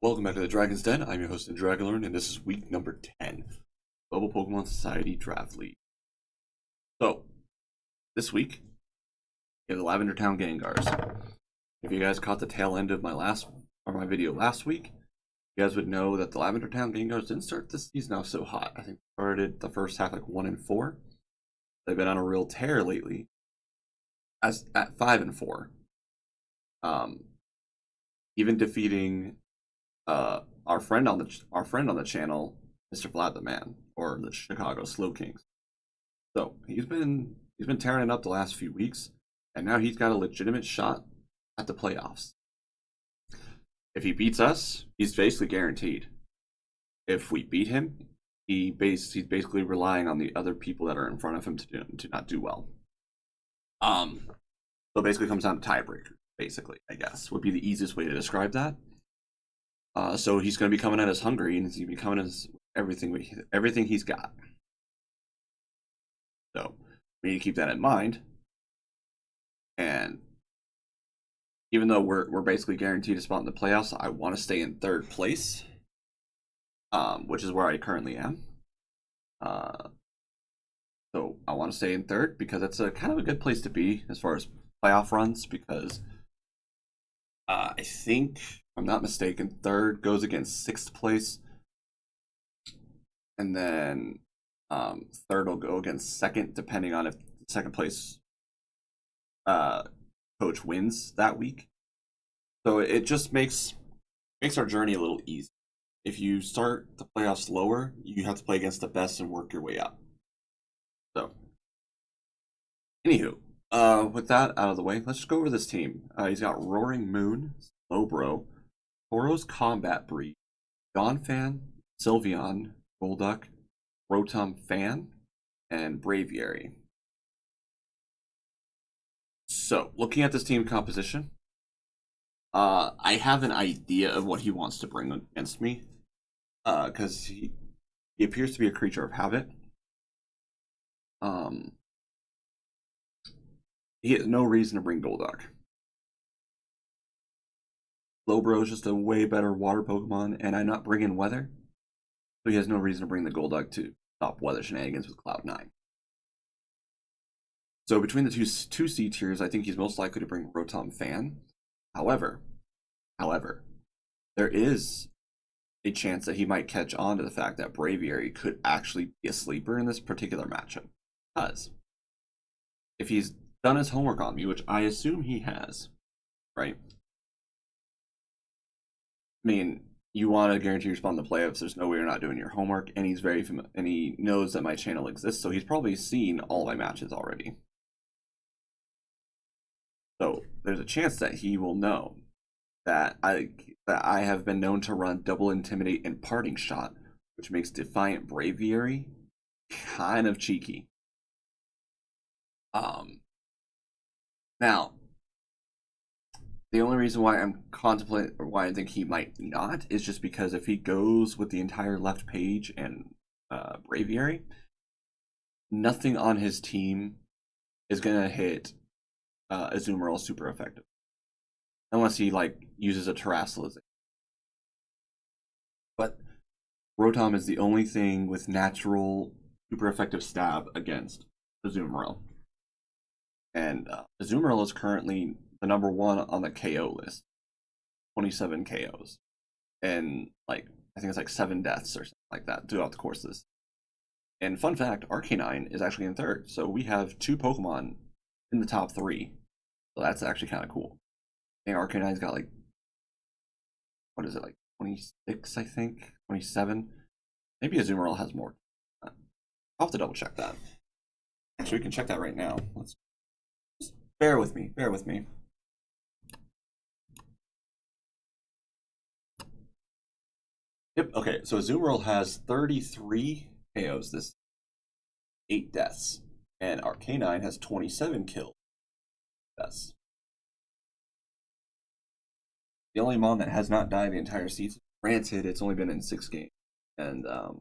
Welcome back to the Dragon's Den. I'm your host, SinDragonLord, and this is week number 10, Global Pokemon Society Draft League. So, this week, we have the Lavender Town Gengars. If you guys caught the tail end of my video last week, you guys would know that the Lavender Town Gengars didn't start this season off so hot. I think they started the first half like 1-4. They've been on a real tear lately, as at 5-4. Even defeating our friend on the channel, Mr. Vlad the Man, or the Chicago Slow Kings. So he's been tearing it up the last few weeks, and now he's got a legitimate shot at the playoffs. If he beats us, he's basically guaranteed. If we beat him, he's basically relying on the other people that are in front of him to not do well. So it basically comes down to tiebreaker. Basically, I guess would be the easiest way to describe that. So he's going to be coming at us hungry, and he's going to be coming at us everything he's got. So we need to keep that in mind. And even though we're basically guaranteed a spot in the playoffs, I want to stay in third place, which is where I currently am. So I want to stay in third because that's a kind of a good place to be as far as playoff runs, because I think, if I'm not mistaken, third goes against sixth place, and then third will go against second, depending on if the second place coach wins that week. So it just makes our journey a little easy. If you start the playoffs lower, you have to play against the best and work your way up. So, anywho. With that out of the way, let's just go over this team. He's got Roaring Moon, Slowbro, Tauros Combat Breed, Donphan, Sylveon, Golduck, Rotom Fan, and Braviary. So, looking at this team composition, I have an idea of what he wants to bring against me, because he appears to be a creature of habit. He has no reason to bring Golduck. Slowbro is just a way better water Pokemon, and I'm not bringing Weather, so he has no reason to bring the Golduck to stop Weather shenanigans with Cloud9. So between the two C tiers, I think he's most likely to bring Rotom Fan. However, there is a chance that he might catch on to the fact that Braviary could actually be a sleeper in this particular matchup. Because if he's done his homework on me, which I assume he has, right? I mean, you want to guarantee your spot in the playoffs. There's no way you're not doing your homework, and he's and he knows that my channel exists, so he's probably seen all my matches already. So there's a chance that he will know that I have been known to run Double Intimidate and Parting Shot, which makes Defiant Braviary kind of cheeky. Now, the only reason why I'm contemplating, or why I think he might not, is just because if he goes with the entire left page and Braviary, nothing on his team is gonna hit Azumarill super effective, unless he uses a Terrassalization. But Rotom is the only thing with natural super effective stab against Azumarill. And Azumarill is currently the number 1 on the KO list, 27 KOs, and I think it's 7 deaths or something like that throughout the course of this. And fun fact, Arcanine is actually in third, so we have 2 Pokemon in the top 3. So that's actually kind of cool. I think Arcanine's got what is it, 26, I think, 27. Maybe Azumarill has more. I'll have to double check that. Actually, we can check that right now. Just bear with me. Yep, okay, so Azumarill has 33 KOs this 8 deaths. And Arcanine has 27 kills. Deaths. The only Mon that has not died the entire season. Granted, it's only been in 6 games. And so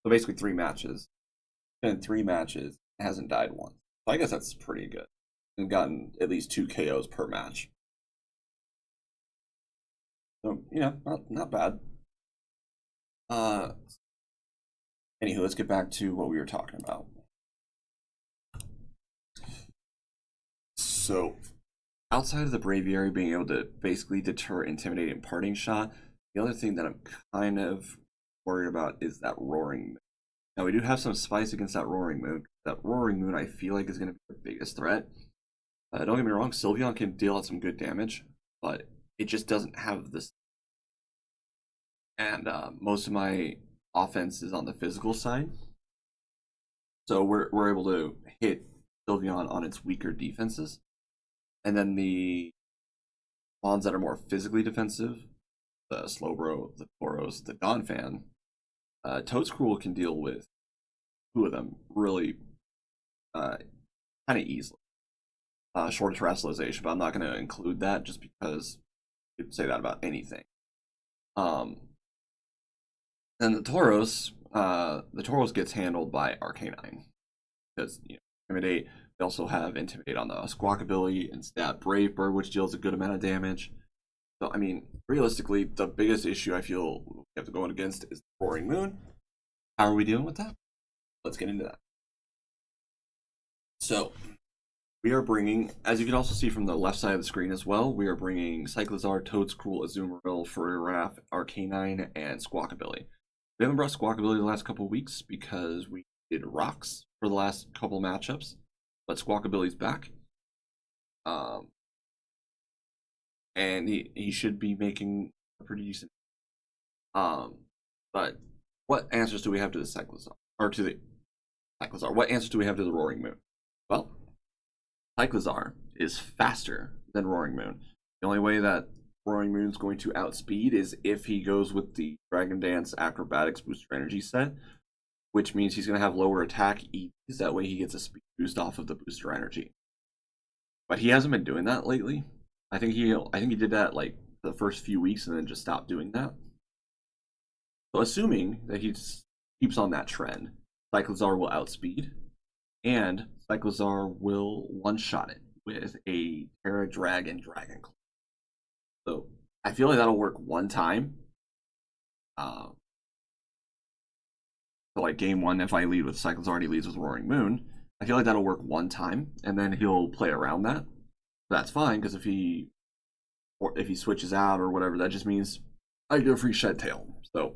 basically 3 matches. It's been in 3 matches, it hasn't died once. So I guess that's pretty good. And gotten at least 2 KOs per match. So, you know, not bad. Uh, Anywho, let's get back to what we were talking about. So, outside of the Braviary being able to basically deter, intimidate, and parting shot, the other thing that I'm kind of worried about is that Roaring Moon. Now, we do have some spice against that Roaring Moon. That Roaring Moon, I feel like, is going to be the biggest threat. Don't get me wrong, Sylveon can deal out some good damage, but it just doesn't have this. And most of my offense is on the physical side. So we're able to hit Sylveon on its weaker defenses. And then the mons that are more physically defensive, the Slowbro, the Tauros, the Donphan, Toadscruel can deal with two of them really kind of easily. Short of terrestrialization, but I'm not going to include that just because you could say that about anything. And the Tauros gets handled by Arcanine because Intimidate. They also have Intimidate on the Squawk ability and Stab Brave Bird, which deals a good amount of damage. So I mean, realistically, the biggest issue I feel we have to go against is the Roaring Moon. How are we dealing with that? Let's get into that. So we are bringing, as you can also see from the left side of the screen as well, we are bringing Cyclizar, Toadscruel, Azumarill, Furiraff, Arcanine, and Squawkabilly. We haven't brought Squawkabilly the last couple of weeks because we did Rocks for the last couple matchups, but Squawkabilly's back. And he should be making a pretty decent. But what answers do we have to the Cyclizar? Or to the Cyclizar? What answers do we have to the Roaring Moon? Well, Cyclizar is faster than Roaring Moon. The only way that Roaring Moon is going to outspeed is if he goes with the Dragon Dance Acrobatics Booster Energy set, which means he's going to have lower attack EVs. That way he gets a speed boost off of the Booster Energy. But he hasn't been doing that lately. I think he did that like the first few weeks and then just stopped doing that. So assuming that he keeps on that trend, Cyclizar will outspeed, and Cyclizar will one-shot it with a Terra Dragon Dragon Claw. So I feel like that'll work one time. So like game one, if I lead with Cyclizar, he leads with Roaring Moon. I feel like that'll work one time, and then he'll play around that. That's fine, because if he switches out or whatever, that just means I get a free Shed Tail. So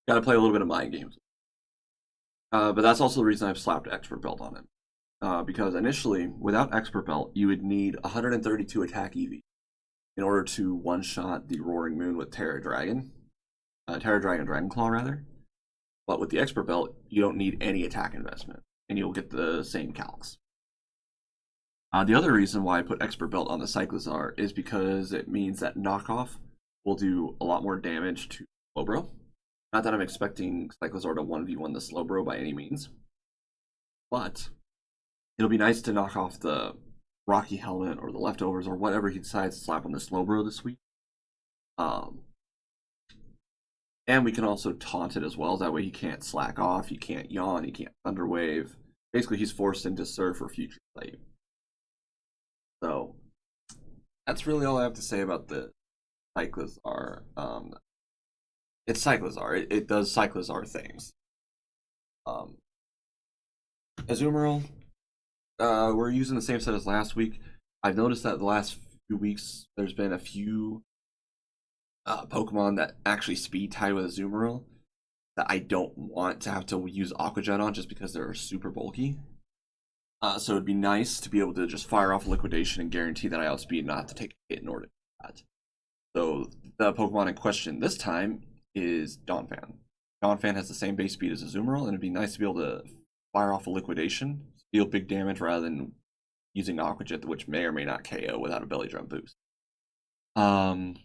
gotta play a little bit of mind games. But that's also the reason I've slapped Expert Belt on him. Because initially, without Expert Belt, you would need 132 attack EV in order to one-shot the Roaring Moon with Terra Dragon. Terra Dragon Dragon Claw, rather. But with the Expert Belt, you don't need any attack investment, and you'll get the same calcs. The other reason why I put Expert Belt on the Cyclizar is because it means that Knockoff will do a lot more damage to Slowbro. Not that I'm expecting Cyclizar to 1v1 the Slowbro by any means, but it'll be nice to knock off the Rocky Helmet or the Leftovers or whatever he decides to slap on the Slowbro this week. And we can also taunt it as well, that way he can't slack off, he can't yawn, he can't Thunderwave. Basically, he's forced into Surf for future play. So that's really all I have to say about the Cyclizar. It's Cyclizar. It does Cyclizar things. Azumarill, we're using the same set as last week. I've noticed that the last few weeks there's been a few Pokemon that actually speed tie with Azumarill that I don't want to have to use Aqua Jet on just because they're super bulky. So it'd be nice to be able to just fire off Liquidation and guarantee that I outspeed and not have to take a hit in order to do that. So the Pokemon in question this time is Donphan. Donphan has the same base speed as Azumarill, and it'd be nice to be able to fire off a Liquidation, deal big damage rather than using Aqua Jet, which may or may not KO without a Belly Drum boost. Don't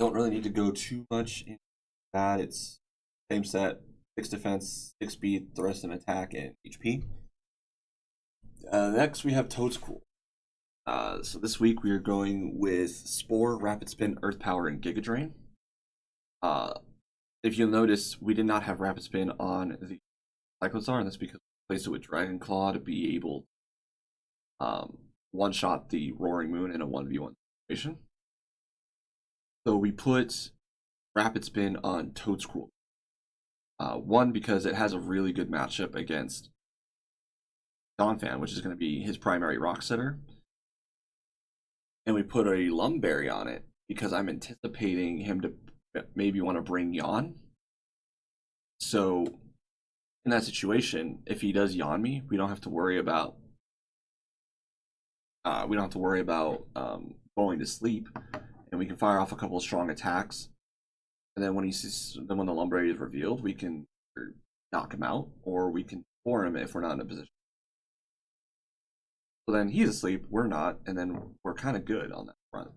really need to go too much into that. It's same set, 6 defense, 6 speed, the rest in attack and HP. Next we have Toadscruel. So this week we are going with Spore, Rapid Spin, Earth Power, and Giga Drain. If you'll notice, we did not have Rapid Spin on the Cyclizar, and that's because we placed it with Dragon Claw to be able one-shot the Roaring Moon in a 1v1 situation. So we put Rapid Spin on Toadscruel. One, because it has a really good matchup against Donphan, which is going to be his primary rock setter. And we put a Lumberry on it because I'm anticipating him to maybe want to bring Yawn. So in that situation, if he does Yawn me, we don't have to worry about going to sleep, and we can fire off a couple of strong attacks. And then when when the Lumberry is revealed, we can knock him out, or we can pour him if we're not in a position. So then he's asleep, we're not, and then we're kind of good on that front.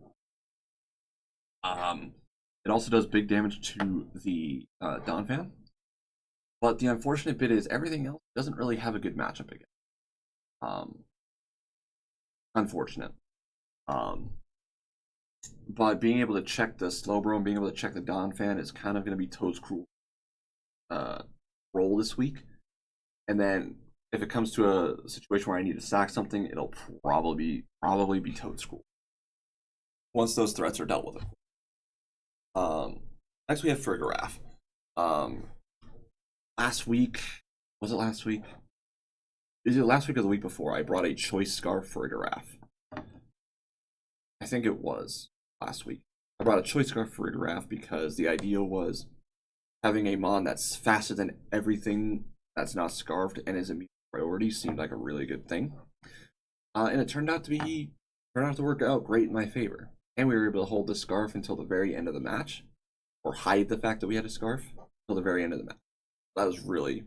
It also does big damage to the Donphan, but the unfortunate bit is everything else doesn't really have a good matchup again. Unfortunate. But being able to check the Slowbro and being able to check the Donphan is kind of going to be Toadscruel role this week. And then if it comes to a situation where I need to sack something, it'll probably be Toadscruel once those threats are dealt with. Next we have Farigiraf. Last week, was it last week? Is it last week or the week before? I brought a Choice Scarf Farigiraf. I think it was last week. I brought a Choice Scarf Farigiraf because the idea was having a Mon that's faster than everything that's not scarfed and is immediate priority seemed like a really good thing. And it turned out to work out great in my favor. And we were able to hold the scarf until the very end of the match, or hide the fact that we had a scarf until the very end of the match. That was really.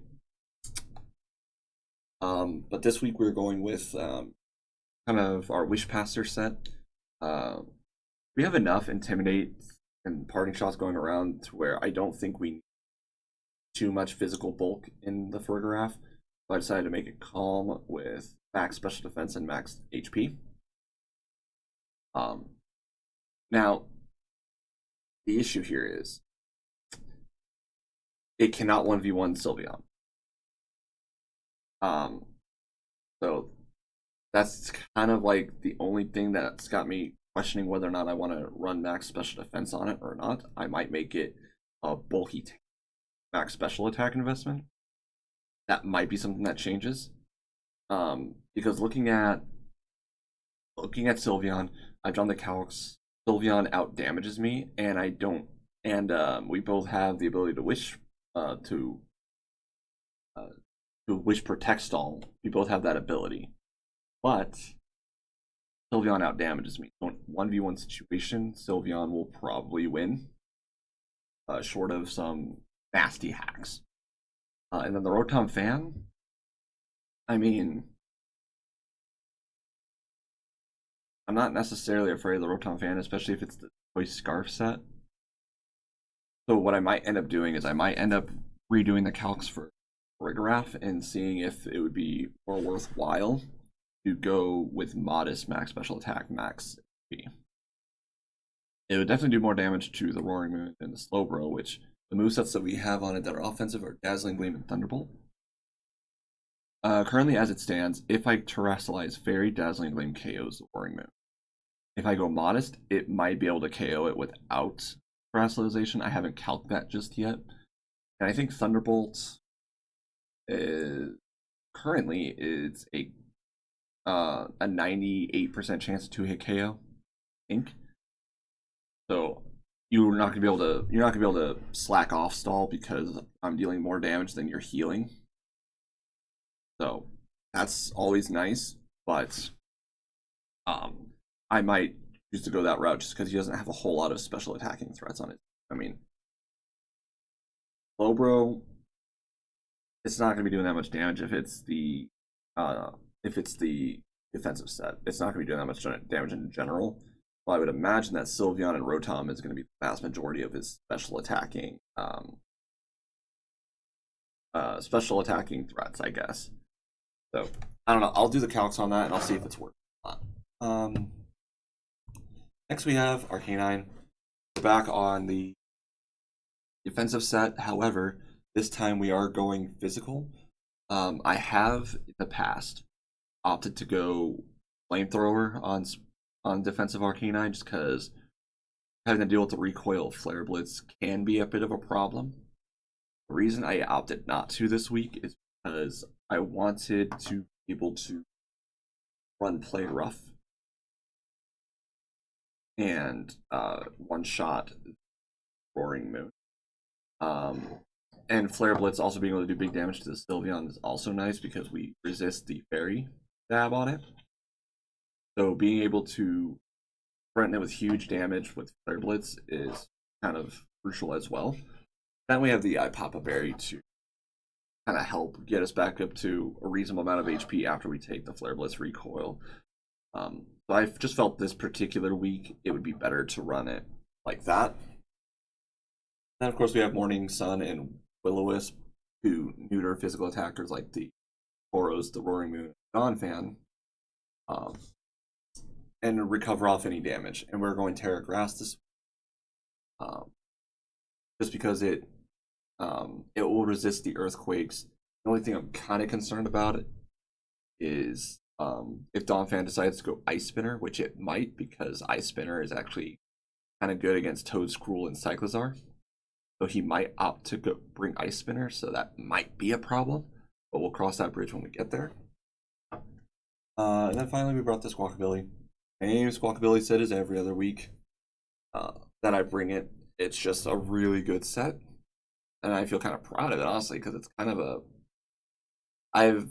But this week we're going with kind of our Wishpaster set. We have enough Intimidate and Parting Shots going around to where I don't think we need too much physical bulk in the Farigiraf. So I decided to make it calm with max special defense and max HP. Now, the issue here is it cannot 1v1 Sylveon. So that's kind of like the only thing that's got me questioning whether or not I want to run max special defense on it or not. I might make it a bulky max special attack investment. That might be something that changes. Because looking at Sylveon, I've done the calcs. Sylveon out damages me, and I don't. And we both have the ability to wish to wish protect stall. We both have that ability, but Sylveon out damages me. So in 1v1 situation, Sylveon will probably win, short of some nasty hacks. And then the Rotom fan, I mean, I'm not necessarily afraid of the Rotom fan, especially if it's the Choice Scarf set. So what I might end up doing is I might end up redoing the calcs for Farigiraf and seeing if it would be more worthwhile to go with modest max special attack, max HP. It would definitely do more damage to the Roaring Moon and the Slowbro, which the movesets that we have on it that are offensive are Dazzling Gleam and Thunderbolt. Currently, as it stands, if I Terrasilize Fairy, Dazzling Gleam KOs the Roaring Moon. If I go modest, it might be able to KO it without Terrasilization. I haven't calced that just yet. And I think Thunderbolt currently is a 98% chance to hit KO. I think. So you're not gonna be able to slack off stall because I'm dealing more damage than you're healing. So that's always nice, but I might choose to go that route just because he doesn't have a whole lot of special attacking threats on it. I mean, Slowbro, it's not going to be doing that much damage if it's the defensive set. It's not going to be doing that much damage in general. Well, I would imagine that Sylveon and Rotom is going to be the vast majority of his special attacking threats, I guess. So I don't know. I'll do the calcs on that and I'll see if it's worth it or not. Next we have Arcanine. We're back on the defensive set. However, this time we are going physical. I have in the past opted to go Flamethrower on defensive Arcanine just because having to deal with the recoil of Flare Blitz can be a bit of a problem. The reason I opted not to this week is because I wanted to be able to run Play Rough and one shot Roaring Moon. And Flare Blitz also being able to do big damage to the Sylveon is also nice because we resist the Fairy stab on it. So being able to threaten it with huge damage with Flare Blitz is kind of crucial as well. Then we have the Papa Berry to kind of help get us back up to a reasonable amount of HP after we take the Flare Blitz recoil. So I just felt this particular week it would be better to run it like that. Then of course we have Morning Sun and Will-O-Wisp to neuter physical attackers like the Boros, the Roaring Moon, Donphan, and recover off any damage. And we're going Terra Grass this just because it will resist the earthquakes. The only thing I'm kind of concerned about it is if Donphan decides to go Ice Spinner, which it might, because Ice Spinner is actually kind of good against Toedscruel and Cyclizar. So he might opt to go bring Ice Spinner, so that might be a problem. But we'll cross that bridge when we get there. And then finally we brought the Squawkabilly. Same Squawkabilly set as every other week that I bring it. It's just a really good set. And I feel kind of proud of it, honestly, because it's kind of a... I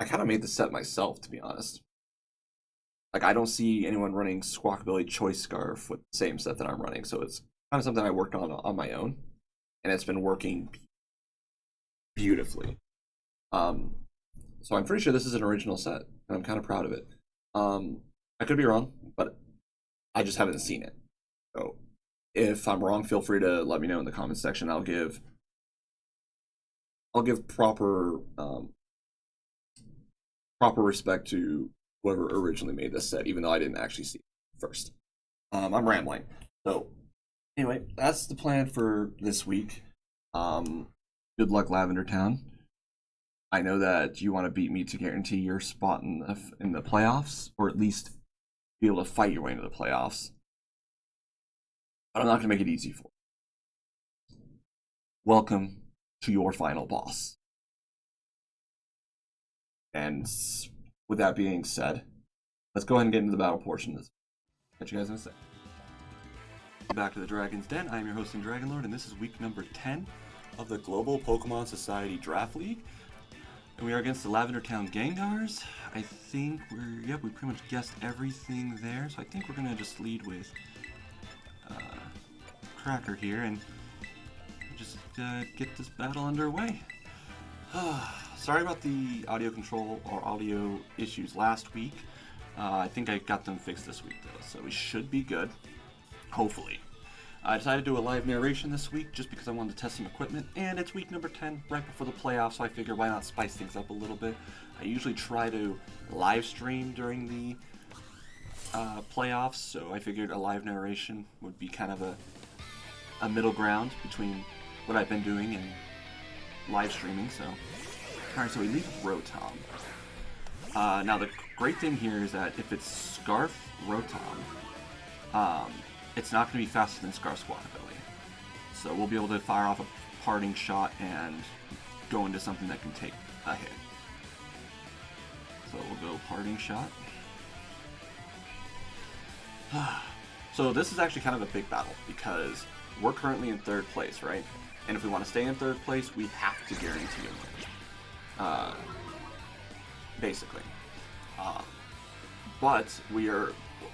kind of made the set myself, to be honest. Like, I don't see anyone running Squawkabilly Choice Scarf with the same set that I'm running, so it's kind of something I worked on my own, and it's been working beautifully. So I'm pretty sure this is an original set, and I'm kind of proud of it. I could be wrong, but I just haven't seen it. So if I'm wrong, feel free to let me know in the comments section. I'll give proper respect to whoever originally made this set, even though I didn't actually see it first. I'm rambling. So anyway, that's the plan for this week. Good luck, Lavender Town. I know that you want to beat me to guarantee your spot in the playoffs, or at least be able to fight your way into the playoffs. But I'm not going to make it easy for you. Welcome to your final boss. And with that being said, let's go ahead and get into the battle portion of this. Catch you guys in a sec. Back to the Dragon's Den. I am your host, SinDragonLord, and this is week number 10 of the Global Pokemon Society Draft League. And we are against the Lavender Town Gengars. I think we pretty much guessed everything there, so I think we're going to just lead with Cracker here and just get this battle underway. Sorry about the audio control or audio issues last week. I think I got them fixed this week though, so we should be good. Hopefully. I decided to do a live narration this week just because I wanted to test some equipment, and it's week number 10, right before the playoffs, so I figured why not spice things up a little bit. I usually try to live stream during the playoffs, so I figured a live narration would be kind of a middle ground between what I've been doing and live streaming. So, alright, so we leave with Rotom. Now the great thing here is that if it's Scarf Rotom, it's not going to be faster than Scarf Squawkabilly. So we'll be able to fire off a parting shot and go into something that can take a hit. So we'll go parting shot. So this is actually kind of a big battle because we're currently in 3rd place, right? And if we want to stay in 3rd place, we have to guarantee a win. Basically. But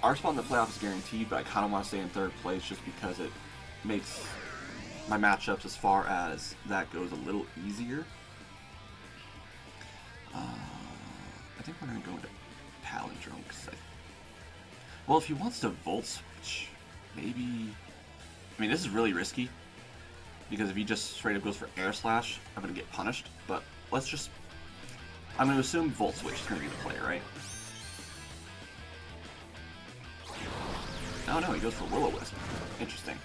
our spot in the playoffs is guaranteed, but I kind of want to stay in 3rd place just because it makes my matchups as far as that goes a little easier. I think we're going to go into Palindrome. Well, if he wants to Volt Switch, maybe... I mean, this is really risky, because if he just straight up goes for Air Slash, I'm going to get punished, but let's just... I'm going to assume Volt Switch is going to be the play, right? Oh no, he goes for Will-O-Wisp. Interesting.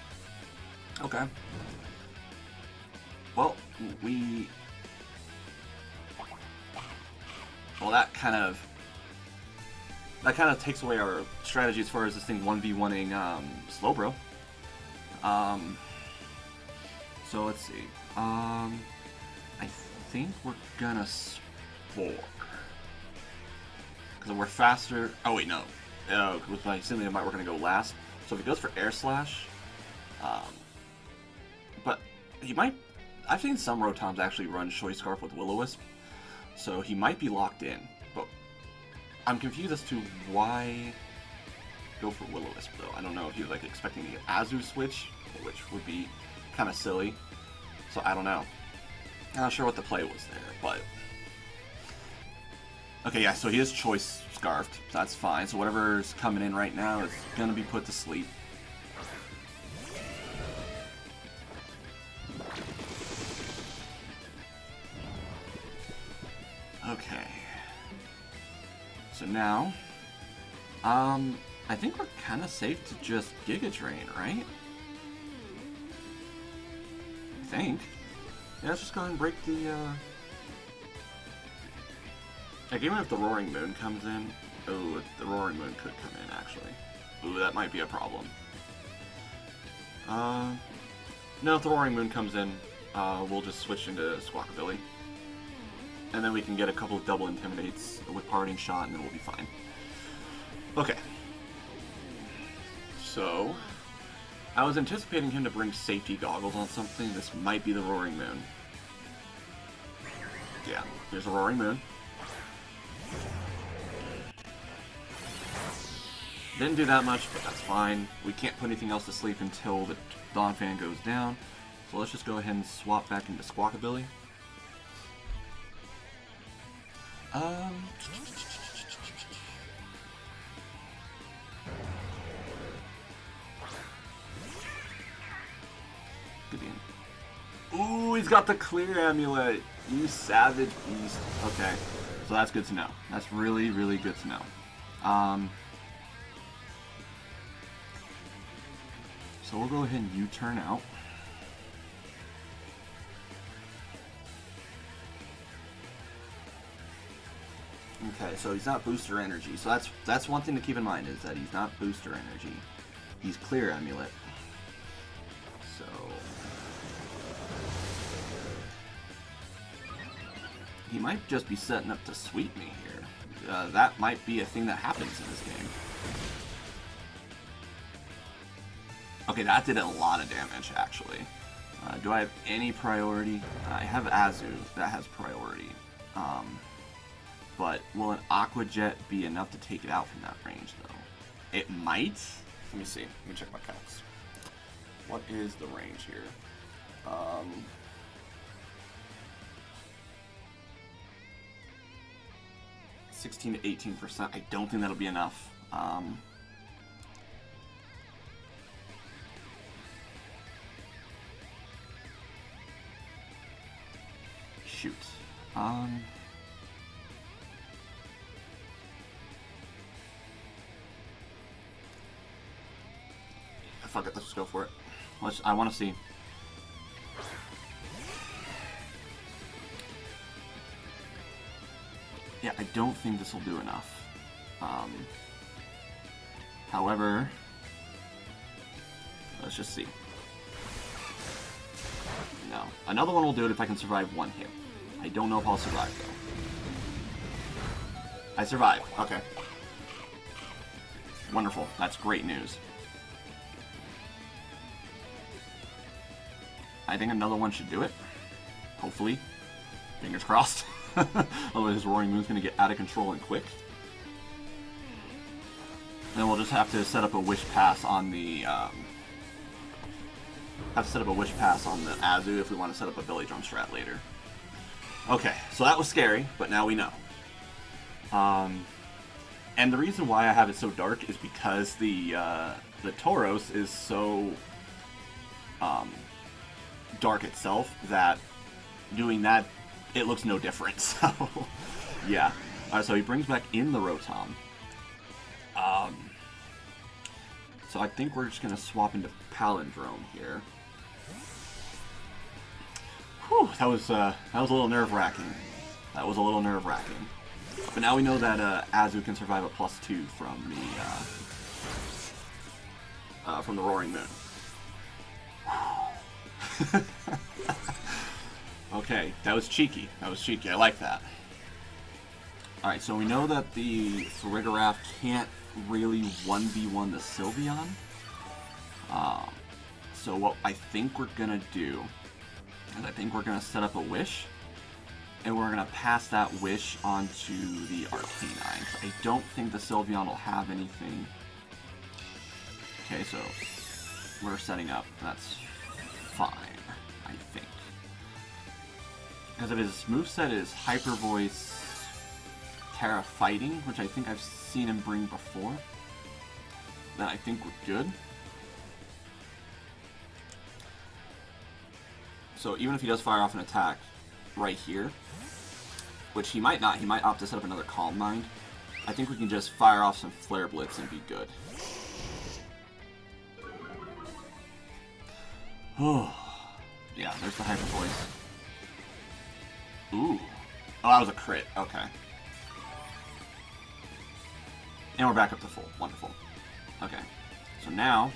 Okay. Well, that kind of that kind of takes away our strategy as far as this thing 1v1ing Slowbro. So let's see. I think we're gonna Spore. Because we're faster. Oh wait, no. With my SinDragonLord, we're gonna go last. So if he goes for Air Slash, but he might. I've seen some Rotoms actually run Choice Scarf with Will-O-Wisp, so he might be locked in. But I'm confused as to why go for Will-O-Wisp though. I don't know if he was like expecting to get Azu switch, which would be kind of silly. So I don't know. I'm not sure what the play was there, but okay, yeah. So he is Choice Scarfed. So that's fine. So whatever's coming in right now is gonna be put to sleep. Okay. So now, I think we're kind of safe to just Giga Drain, right? I think. Yeah, let's just go ahead and break the, like, even if the Roaring Moon comes in, oh, the Roaring Moon could come in, actually. Ooh, that might be a problem. No, if the Roaring Moon comes in, we'll just switch into Squawkabilly. And then we can get a couple of double Intimidates with Parting Shot, and then we'll be fine. Okay. So, I was anticipating him to bring Safety Goggles on something. This might be the Roaring Moon. Yeah, there's a Roaring Moon. Didn't do that much, but that's fine. We can't put anything else to sleep until the Dawn Fan goes down. So let's just go ahead and swap back into Squawkabilly. Ooh, he's got the Clear Amulet. You savage beast. Okay, so that's good to know. That's really, really good to know. So we'll go ahead and U-turn out. Okay, so he's not Booster Energy. So that's one thing to keep in mind, is that he's not Booster Energy. He's Clear Amulet. So he might just be setting up to sweep me here. That might be a thing that happens in this game. Okay, that did a lot of damage, actually. Do I have any priority? I have Azu. That has priority. But will an Aqua Jet be enough to take it out from that range, though? It might. Let me see. Let me check my counts. What is the range here? 16 to 18%. I don't think that'll be enough. Shoot. Fuck it, let's just go for it. I want to see. Yeah, I don't think this will do enough. However, let's just see. No. Another one will do it if I can survive one hit. I don't know if I'll survive, though. I survived. Okay. Wonderful. That's great news. I think another one should do it. Hopefully. Fingers crossed. Otherwise, this Roaring Moon's going to get out of control and quick. Then we'll just have to set up a Wish Pass on the... Azu if we want to set up a Belly Drum strat later. Okay, so that was scary, but now we know. And the reason why I have it so dark is because the Tauros is so dark itself that doing that, it looks no different. So, yeah. Alright, so he brings back in the Rotom. So I think we're just going to swap into Palindrome here. Whew, that was a little nerve-wracking. That was a little nerve-wracking. But now we know that Azu can survive a +2 from the Roaring Moon. Okay, that was cheeky. That was cheeky. I like that. Alright, so we know that the Farigiraf can't really 1v1 the Sylveon. So what I think we're gonna do is I think we're gonna set up a Wish, and we're gonna pass that Wish onto the Arcanine. I don't think the Sylveon will have anything. Okay, so we're setting up. That's fine, I think. Because if his moveset is Hyper Voice, Terra Fighting, which I think I've seen him bring before, then I think we're good. So even if he does fire off an attack right here, which he might not, he might opt to set up another Calm Mind, I think we can just fire off some Flare Blitz and be good. Oh, yeah, there's the Hyper Voice. Ooh. Oh, that was a crit. Okay. And we're back up to full. Wonderful. Okay. So now,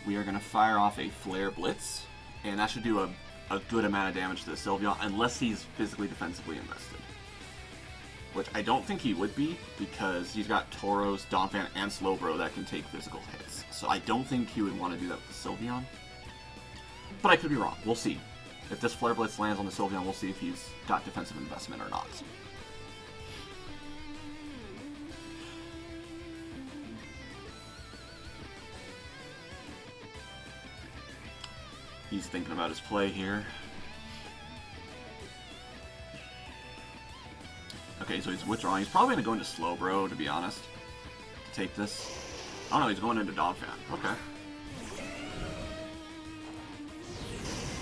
we are going to fire off a Flare Blitz, and that should do a good amount of damage to the Sylveon, unless he's physically defensively invested. Which I don't think he would be, because he's got Tauros, Donphan, and Slowbro that can take physical hits. So I don't think he would want to do that with the Sylveon. But I could be wrong. We'll see. If this Flare Blitz lands on the Sylveon, we'll see if he's got defensive investment or not. He's thinking about his play here. Okay, so he's withdrawing. He's probably going to go into Slowbro, to be honest. To take this. Oh no, he's going into Donphan. Okay.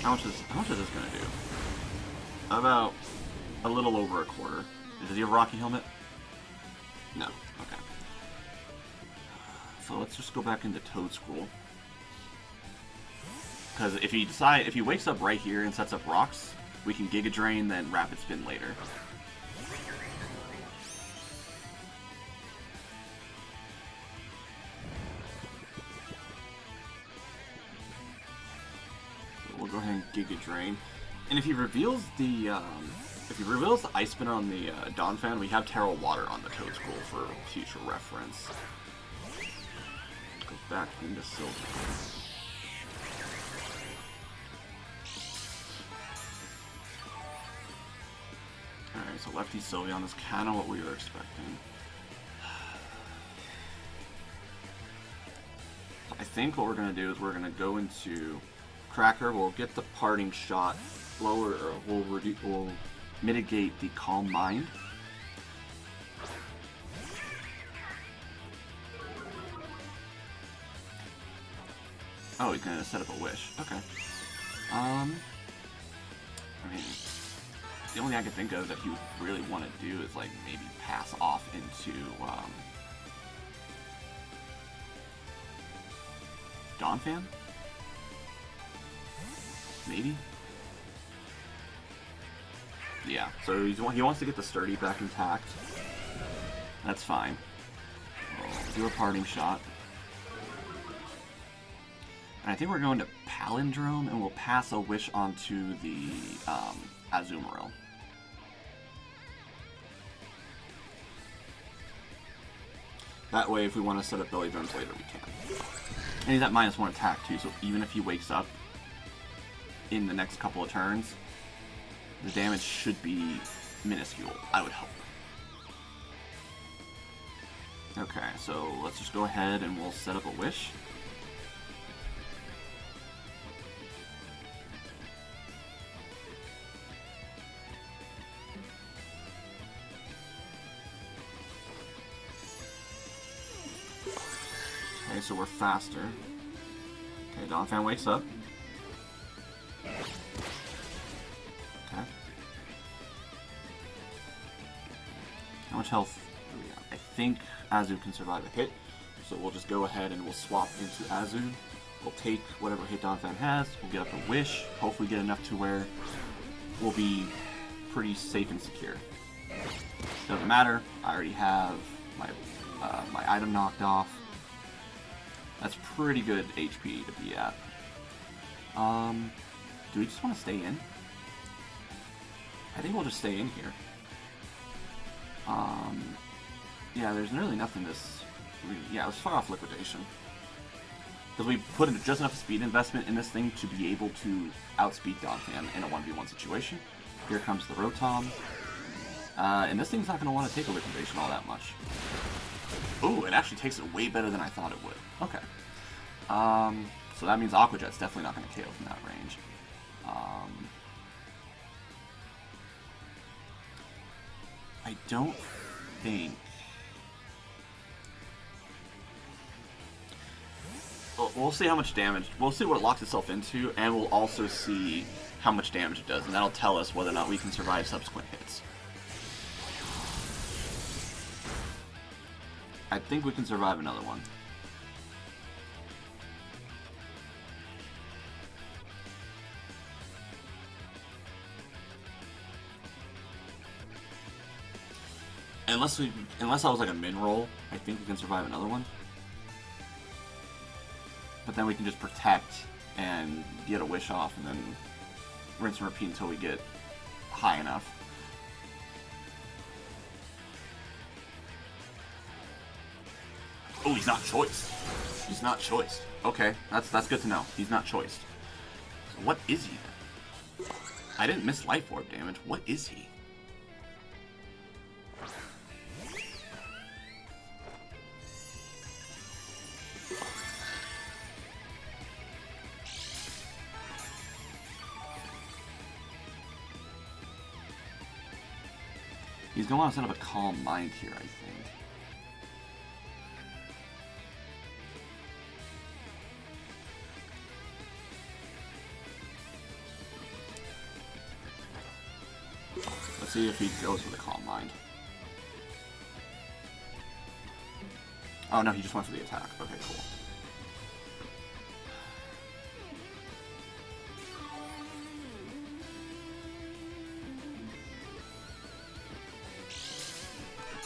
How much is this going to do? About a little over a quarter. Does he have Rocky Helmet? No. Okay. So let's just go back into Toadscroll. Because if he wakes up right here and sets up rocks, we can Giga Drain, then Rapid Spin later. So we'll go ahead and Giga Drain. And if he reveals the Ice Spinner on the Donphan, we have Terra Water on the Toadscroll for future reference. Go back into Silver. Alright, so Lefty Sylveon is kind of what we were expecting. So I think what we're going to do is we're going to go into Cracker, we'll get the Parting Shot, lower, or we'll mitigate the Calm Mind. Oh, he's going to set up a Wish. Okay. I mean, the only thing I can think of that he would really want to do is, like, maybe pass off into, Donphan? Maybe? Yeah, so he wants to get the Sturdy back intact. That's fine. We'll do a Parting Shot. And I think we're going to Palindrome, and we'll pass a Wish onto the, Azumarill. That way, if we want to set up Belly Drums later, we can. And he's at -1 attack, too, so even if he wakes up in the next couple of turns, the damage should be minuscule, I would hope. Okay, so let's just go ahead and we'll set up a Wish. Okay, so we're faster. Okay, Donphan wakes up. Okay. How much health do we have? I think Azu can survive a hit, so we'll just go ahead and we'll swap into Azu. We'll take whatever hit Donphan has, we'll get up a Wish, hopefully get enough to where we'll be pretty safe and secure. Doesn't matter. I already have my my item knocked off. That's pretty good HP to be at. Do we just want to stay in? I think we'll just stay in here. Yeah, there's really nothing this... Yeah, let's fire off Liquidation. Because we put in just enough speed investment in this thing to be able to outspeed Donphan in a 1v1 situation. Here comes the Rotom. And this thing's not going to want to take a Liquidation all that much. Ooh, it actually takes it way better than I thought it would. Okay. So that means Aqua Jet's definitely not going to KO from that range. I don't think... We'll see how much damage... We'll see what it locks itself into, and we'll also see how much damage it does, and that'll tell us whether or not we can survive subsequent hits. I think we can survive another one. Unless I was like a min roll, I think we can survive another one. But then we can just protect and get a wish off and then rinse and repeat until we get high enough. Oh, he's not choiced. He's not choiced. Okay, that's good to know. He's not choiced. So what is he then? I didn't miss Life Orb damage. What is he? He's going to want to set up a Calm Mind here, I think. Let's see if he goes for the Calm Mind. Oh no, he just went for the attack. Okay, cool.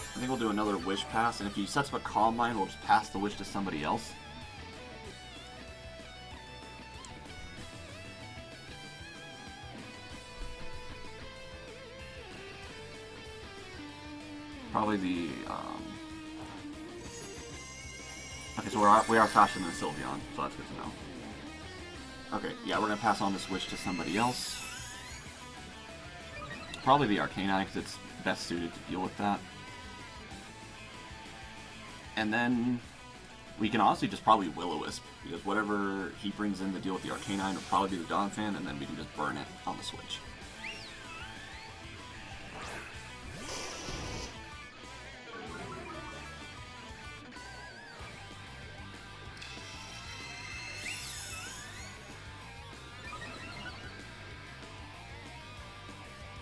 I think we'll do another Wish pass, and if he sets up a Calm Mind, we'll just pass the Wish to somebody else. Probably the, Okay, so we are faster than Sylveon, so that's good to know. Okay, yeah, we're gonna pass on this Wish to somebody else. Probably the Arcanine, because it's best suited to deal with that. And then we can honestly just probably Will-O-Wisp, because whatever he brings in to deal with the Arcanine will probably be the Donphan, and then we can just burn it on the switch.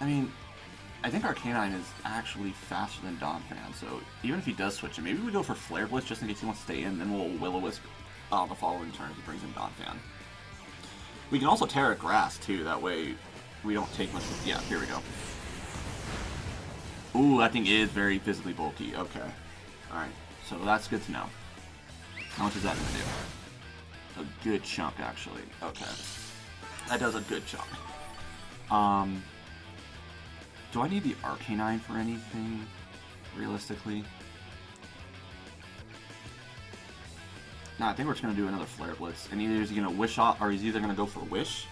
I mean, I think Arcanine is actually faster than Donphan, so even if he does switch it, maybe we go for Flare Blitz just in case he wants to stay in, then we'll Will-O-Wisp the following turn if he brings in Donphan. We can also Terra Grass too, that way we don't take much. Yeah, here we go. Ooh, that thing is very physically bulky. Okay. Alright, so that's good to know. How much is that going to do? A good chunk, actually. Okay. That does a good chunk. Do I need the Arcanine for anything, realistically? No, I think we're just going to do another Flare Blitz. And either he's going to Wish off, or he's either going to go for Wish.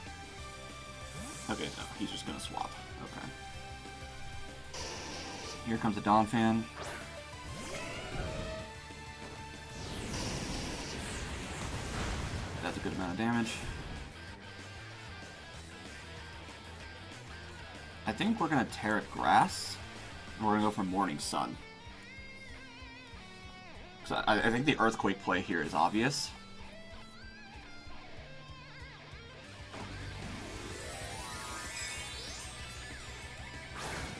Okay, no, he's just going to swap. Okay. Here comes the Donphan. That's a good amount of damage. I think we're going to Terra Grass, and we're going to go for Morning Sun. So I think the Earthquake play here is obvious.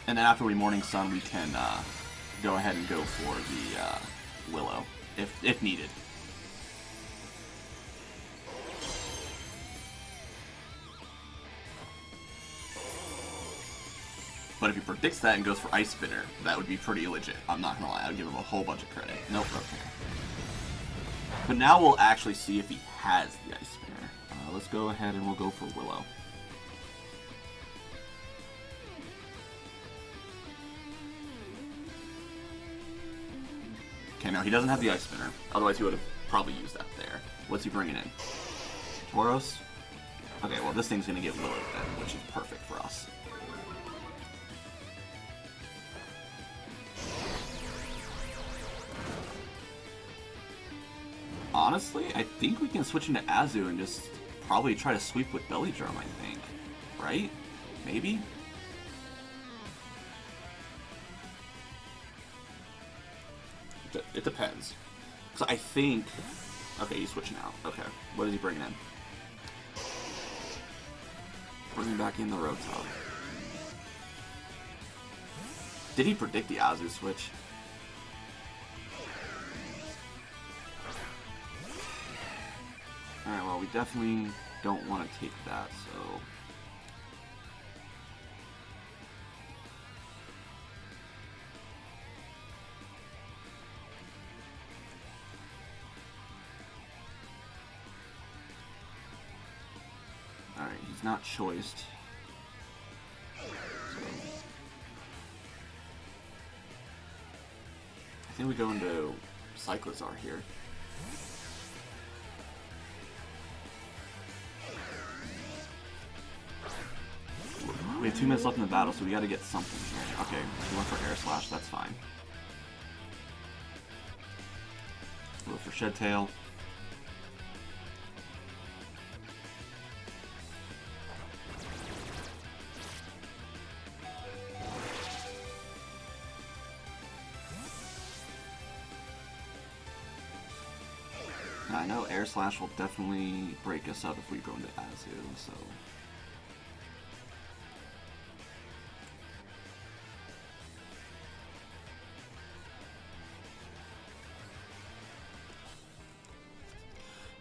And then after we Morning Sun, we can go ahead and go for the Willow, if needed. predicts that and goes for Ice Spinner, that would be pretty legit. I'm not gonna lie, I would give him a whole bunch of credit. Nope, okay. But now we'll actually see if he has the Ice Spinner. Let's go ahead and we'll go for Willow. Okay, now he doesn't have the Ice Spinner. Otherwise he would have probably used that there. What's he bringing in? Tauros? Okay, well this thing's gonna get Willow then, which is perfect for us. Honestly, I think we can switch into Azu and just probably try to sweep with Belly Drum, I think. Right? Maybe? It depends. So I think... Okay, he's switching out. Okay. What is he bringing in? Bringing back in the Rotom. Did he predict the Azu switch? Alright, well, we definitely don't want to take that, so... Alright, he's not choiced. So... I think we go into Cyclizar here. We have 2 minutes left in the battle, so we gotta get something here. Okay, we went for Air Slash, that's fine. Go for Shed Tail. I know Air Slash will definitely break us up if we go into Azu, so...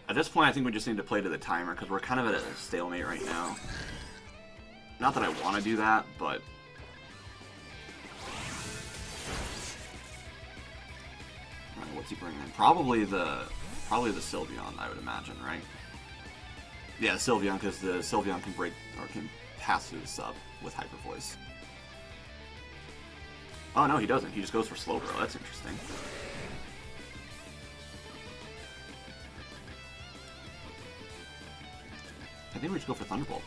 At this point, I think we just need to play to the timer, because we're kind of at a stalemate right now. Not that I want to do that, but... Alright, what's he bringing in? Probably the Sylveon, I would imagine, right? Yeah, Sylveon, because the Sylveon can break, or can pass through the sub with Hyper Voice. Oh, no, he doesn't. He just goes for Slowbro. That's interesting. I think we should go for Thunderbolt.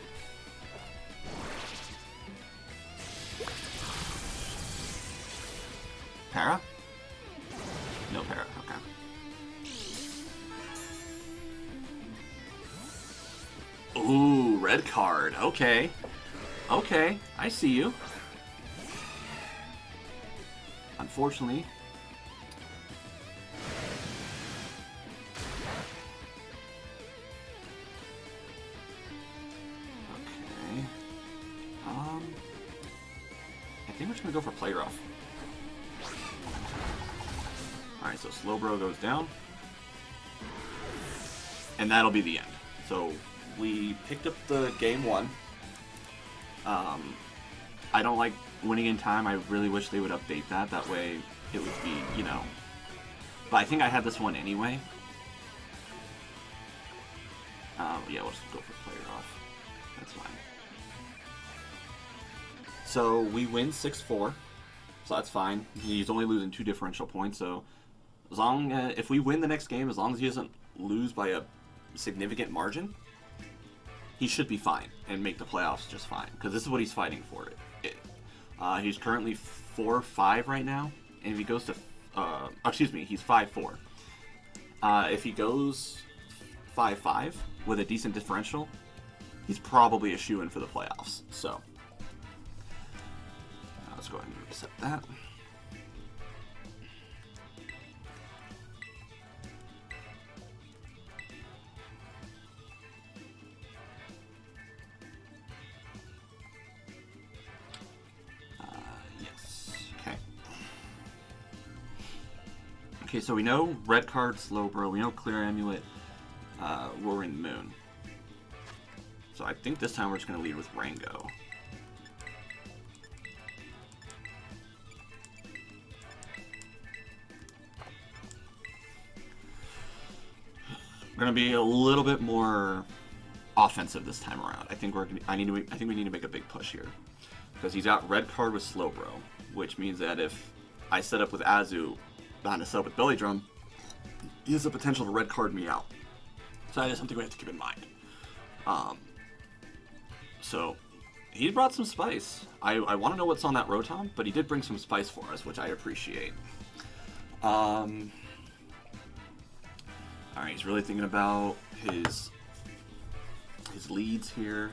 Para? No Para, okay. Ooh, red card. Okay. Okay, I see you. Unfortunately. Okay. I think we're just gonna go for Play Rough. Alright, so Slowbro goes down. And that'll be the end. So we picked up the game 1. I don't like winning in time. I really wish they would update that. That way it would be, you know. But I think I had this one anyway. Yeah, we'll just go for Play Rough. That's fine. So we win 6-4. So that's fine. He's only losing 2 differential points. So as long if we win the next game, as long as he doesn't lose by a significant margin, he should be fine and make the playoffs just fine. Because this is what he's fighting for. He's currently 4-5 right now, and if he goes to, excuse me, he's 5-4. If he goes 5-5 with a decent differential, he's probably a shoo-in for the playoffs. So let's go ahead and reset that. Okay, so we know Red Card, Slowbro, we know Clear Amulet, Roaring Moon. So I think this time we're just going to lead with Rango. We're gonna be a little bit more offensive this time around. I think we need to make a big push here because he's got red card with Slowbro, which means that if I set up with Azu behind a sub with Belly Drum, he has the potential to red card me out. So that is something we have to keep in mind. So he brought some spice. I want to know what's on that Rotom, but he did bring some spice for us, which I appreciate. Alright, he's really thinking about his leads here.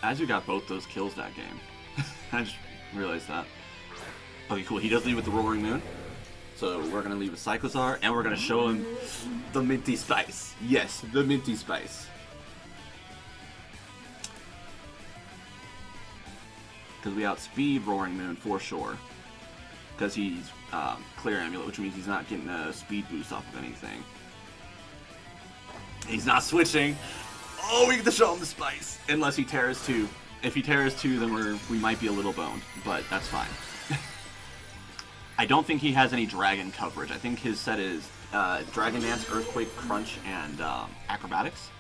As you got both those kills that game. I just realized that. Okay, cool. He does lead with the Roaring Moon. So we're going to leave with Cyclozar, and we're going to show him the Minty Spice. Yes, the Minty Spice. Because we outspeed Roaring Moon for sure. Because he's Clear Amulet, which means he's not getting a speed boost off of anything. He's not switching. Oh, we get to show him the Spice. Unless he tears 2. If he tears 2, then we might be a little boned, but that's fine. I don't think he has any dragon coverage. I think his set is Dragon Dance, Earthquake, Crunch, and Acrobatics.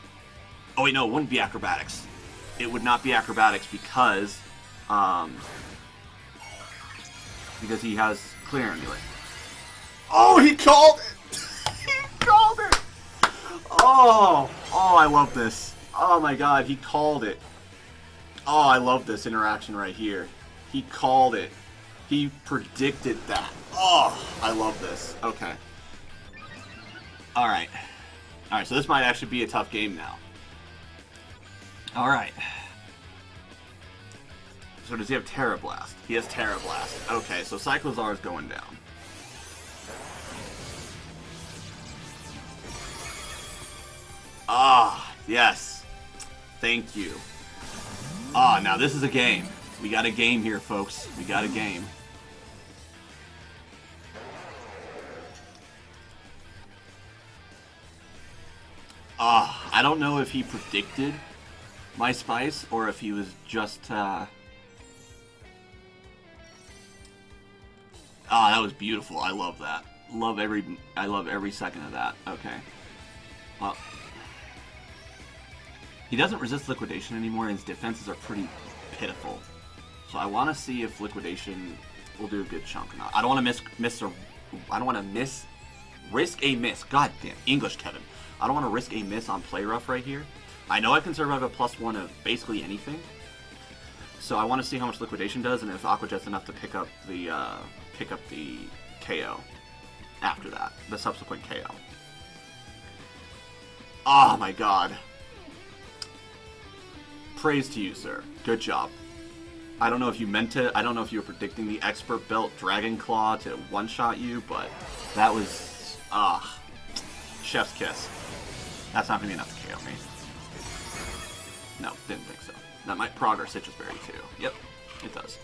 Oh wait, no, it wouldn't be Acrobatics. It would not be Acrobatics because he has Clear Amulet. Oh, he called it! He called it! Oh, I love this. Oh my god, he called it. Oh, I love this interaction right here. He called it. He predicted that. Oh, I love this. Okay. Alright. Alright, so this might actually be a tough game now. Alright. So does he have Terra Blast? He has Terra Blast. Okay, so Cyclozar is going down. Ah, yes. Thank you. Ah, now this is a game. We got a game here, folks. We got a game. I don't know if he predicted my spice or if he was just, that was beautiful. I love that. I love every second of that. Okay. Well, he doesn't resist Liquidation anymore, and his defenses are pretty pitiful. So I want to see if Liquidation will do a good chunk or not. I don't want to risk a miss. God damn, English, Kevin. I don't want to risk a miss on Play Rough right here. I know I can survive a +1 of basically anything. So I want to see how much Liquidation does, and if Aqua Jet's enough to pick up the KO after that, the subsequent KO. Oh my god. Praise to you, sir. Good job. I don't know if you meant it. I don't know if you were predicting the Expert Belt Dragon Claw to one-shot you, but that was... chef's kiss. That's not going to be enough to KO me. No, didn't think so. That might prog our Citrus Berry too. Yep, it does.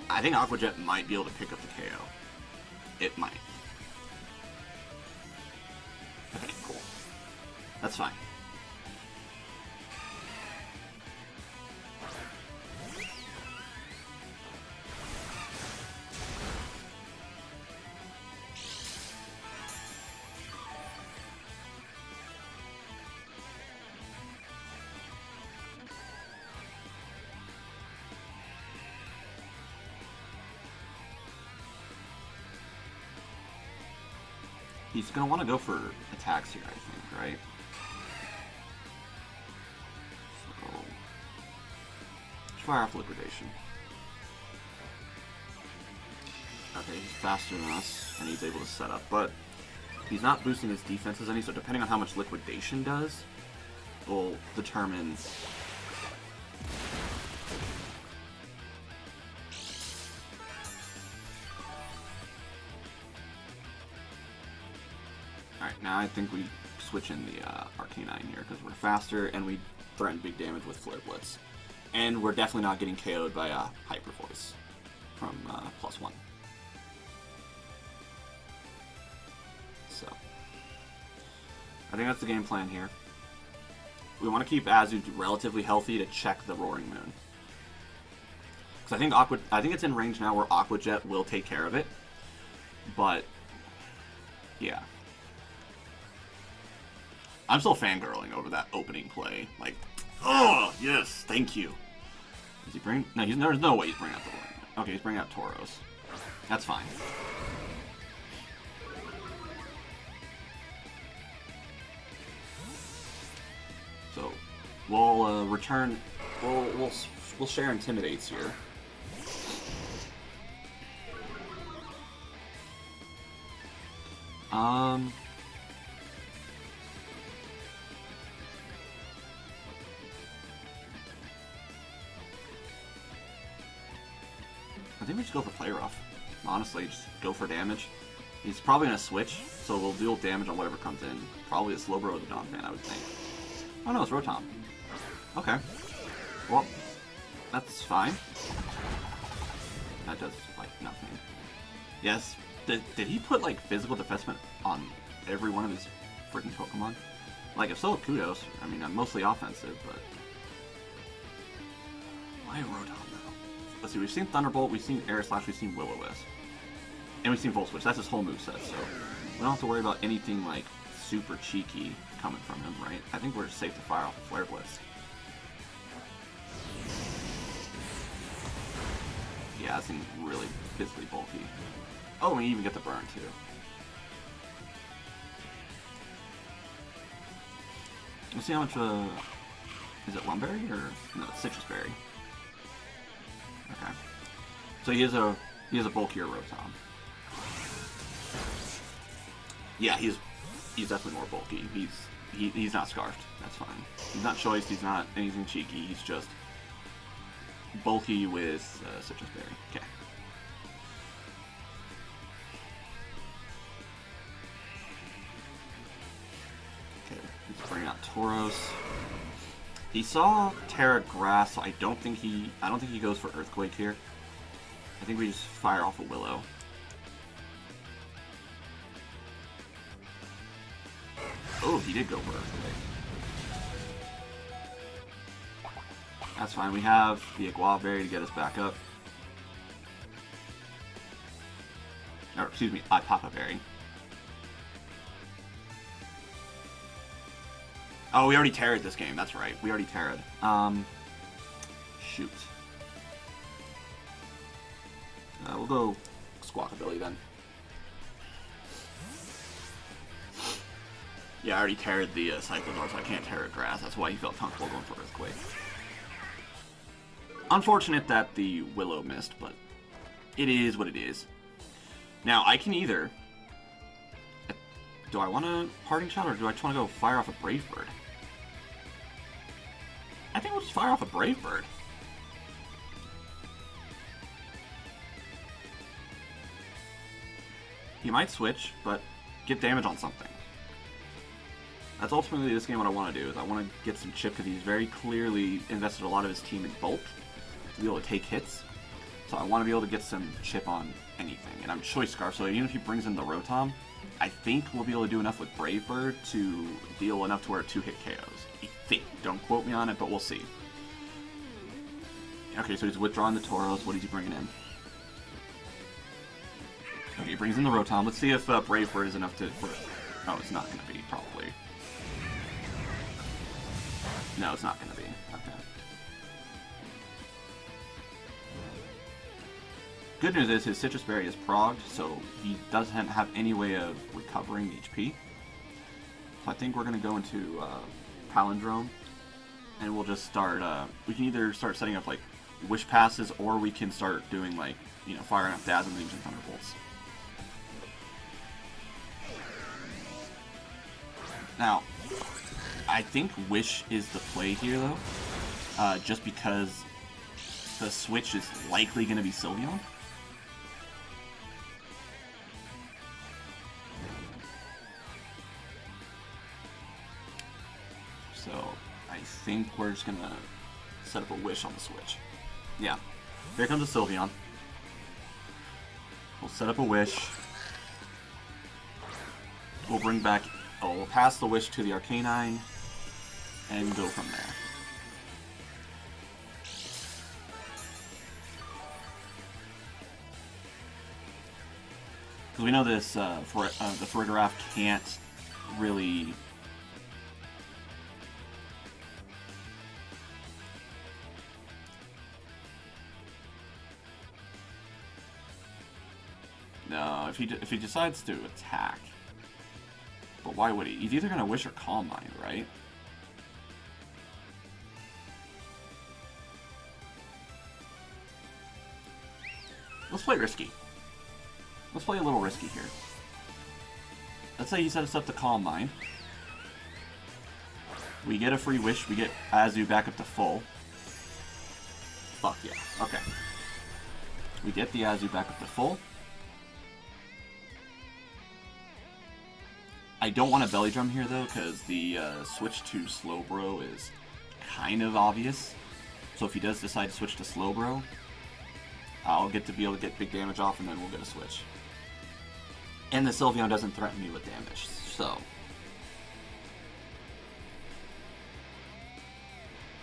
I think Aqua Jet might be able to pick up the KO. It might. Okay, cool. That's fine. He's going to want to go for attacks here, I think, right? So, let's fire off Liquidation. Okay, he's faster than us, and he's able to set up, but he's not boosting his defenses any, so depending on how much Liquidation does, will determine... Alright, now I think we switch in the Arcanine here because we're faster and we threaten big damage with Flare Blitz. And we're definitely not getting KO'd by a Hyper Voice from +1. So, I think that's the game plan here. We want to keep Azu relatively healthy to check the Roaring Moon. Because I think it's in range now where Aqua Jet will take care of it. But, yeah. I'm still fangirling over that opening play. Like, oh, yes, thank you. Is he bringing... No, there's no way he's bringing out the Roaring Moon. Okay, he's bringing out Tauros. That's fine. So, we'll return... We'll share Intimidates here. I think we just go for Play Rough. Honestly, just go for damage. He's probably going to switch, so we'll deal damage on whatever comes in. Probably a Slowbro or the Donphan, I would think. Oh no, it's Rotom. Okay. Well, that's fine. That does, like, nothing. Yes. Did he put, like, physical defenseman on every one of his freaking Pokemon? Like, if so, kudos. I mean, I'm mostly offensive, but... Why Rotom, though? Let's see, we've seen Thunderbolt, we've seen Air Slash, we've seen Will-O-Wisp. And we've seen Volt Switch. That's his whole moveset, so... We don't have to worry about anything, like, super cheeky coming from him, right? I think we're safe to fire off a Flare Blitz. Yeah, that seems really physically bulky. Oh, we even get the burn, too. Let's see how much, is it Lumberry, or... No, it's Citrus Berry. Okay. So he has a bulkier Rotom. Yeah, he's definitely more bulky. He's not Scarfed. That's fine. He's not choiced, he's not anything cheeky, he's just bulky with Citrus Berry. Okay. Let's bring out Tauros. He saw Terra Grass, so I don't think he goes for Earthquake here. I think we just fire off a Willow. Oh, he did go for Earthquake. That's fine. We have the Iguava Berry to get us back up. Or, excuse me, Papa Berry. Oh, we already Terra'd this game. That's right. We already Terra'd. Shoot. We'll go Squawkabilly then. Yeah, I already Terra'd the Cyclozar, so I can't Terra Grass. That's why he felt comfortable going for Earthquake. Unfortunate that the Willow missed, but it is what it is. Now, I can either... Do I want a Parting Shot, or do I just want to go fire off a Brave Bird? I think we'll just fire off a Brave Bird. He might switch, but get damage on something. That's ultimately this game what I want to do, is I want to get some chip, because he's very clearly invested a lot of his team in bulk to be able to take hits. So I want to be able to get some chip on anything. And I'm Choice Scarf, so even if he brings in the Rotom, I think we'll be able to do enough with Brave Bird to deal enough to where 2-hit KOs. I think. Don't quote me on it, but we'll see. Okay, so he's withdrawing the Tauros. What is he bringing in? Okay, he brings in the Rotom. Let's see if Brave Bird is enough to... Oh, it's not going to be, probably. No, it's not going to be. Okay. Good news is his Citrus Berry is progged, so he doesn't have any way of recovering HP. So I think we're going to go into Palindrome, and we'll just start, we can either start setting up, like, Wish Passes, or we can start doing, like, you know, firing up Dazzling Beams and Thunderbolts. Now, I think Wish is the play here, though, just because the switch is likely going to be Sylveon. So I think we're just gonna set up a wish on the Switch. Yeah. Here comes a Sylveon. We'll set up a wish. We'll bring back... Oh, we'll pass the wish to the Arcanine. And go from there. Because we know this, the Farigiraf can't really... No, if he decides to attack... But why would he? He's either going to Wish or Calm Mind, right? Let's play risky. Let's play a little risky here. Let's say he sets up the Calm Mind. We get a free Wish. We get Azu back up to full. Fuck yeah. Okay. We get the Azu back up to full. I don't want a Belly Drum here, though, because the switch to Slowbro is kind of obvious. So if he does decide to switch to Slowbro, I'll get to be able to get big damage off, and then we'll get a switch. And the Sylveon doesn't threaten me with damage, so...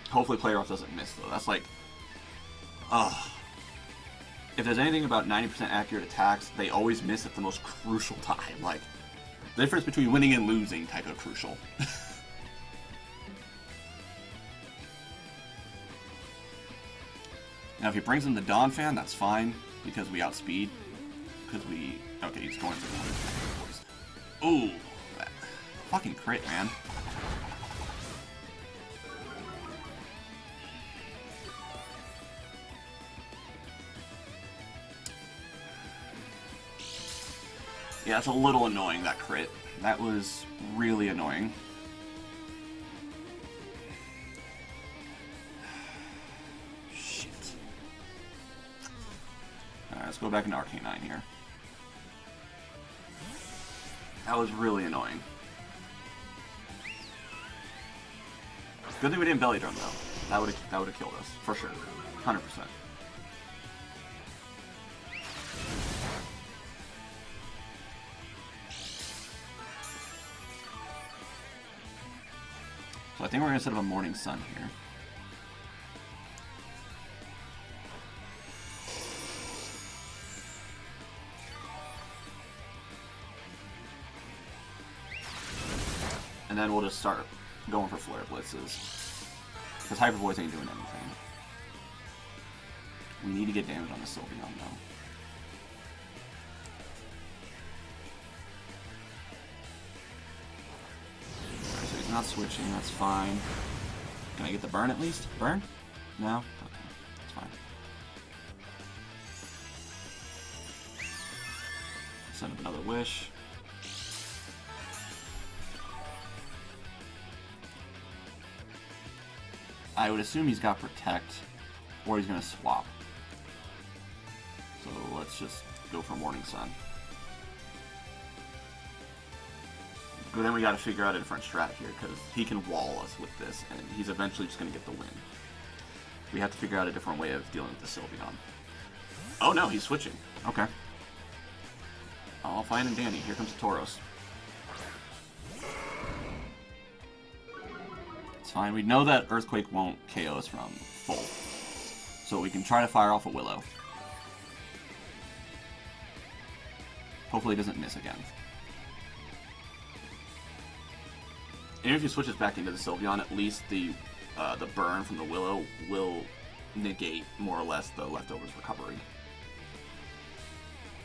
Hopefully Player Off doesn't miss, though. That's like... Ugh. If there's anything about 90% accurate attacks, they always miss at the most crucial time. Like, the difference between winning and losing type of crucial. Now, if he brings in the Dawn Fan, that's fine, because we outspeed. Because we... Okay, he's going for the 100. Ooh! Fucking crit, man. Yeah, it's a little annoying, that crit. That was really annoying. Shit. Alright, let's go back into Arcanine here. That was really annoying. Good thing we didn't Belly Drum, though. That would have killed us, for sure. 100%. So I think we're going to set up a Morning Sun here. And then we'll just start going for Flare Blitzes. Because Hyper Voice ain't doing anything. We need to get damage on the Sylveon, though. Not switching, that's fine. Can I get the burn at least? Burn? No? Okay, that's fine. Send up another wish. I would assume he's got Protect, or he's going to swap. So let's just go for Morning Sun. But then we gotta figure out a different strat here, because he can wall us with this, and he's eventually just gonna get the win. We have to figure out a different way of dealing with the Sylveon. Oh no, he's switching. Okay. All fine and dandy. Here comes the Tauros. It's fine. We know that Earthquake won't KO us from full. So we can try to fire off a Willow. Hopefully it doesn't miss again. And if he switches back into the Sylveon, at least the burn from the Willow will negate, more or less, the leftovers recovery.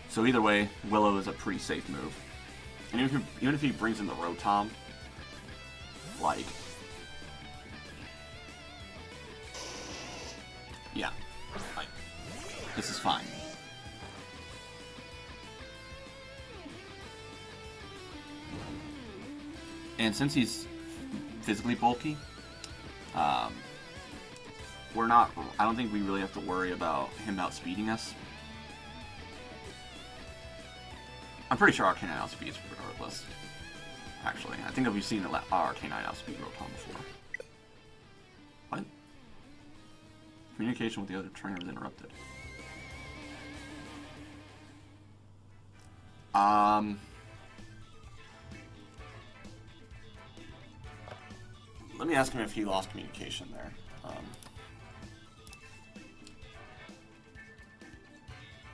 So either way, Willow is a pretty safe move. And even if he brings in the Rotom, like... Yeah. Like, this is fine. And since he's physically bulky, I don't think we really have to worry about him outspeeding us. I'm pretty sure Arcanine outspeeds regardless. Actually, I think we've seen our Arcanine outspeed Rotom before. Communication with the other trainer was interrupted. Let me ask him if he lost communication there.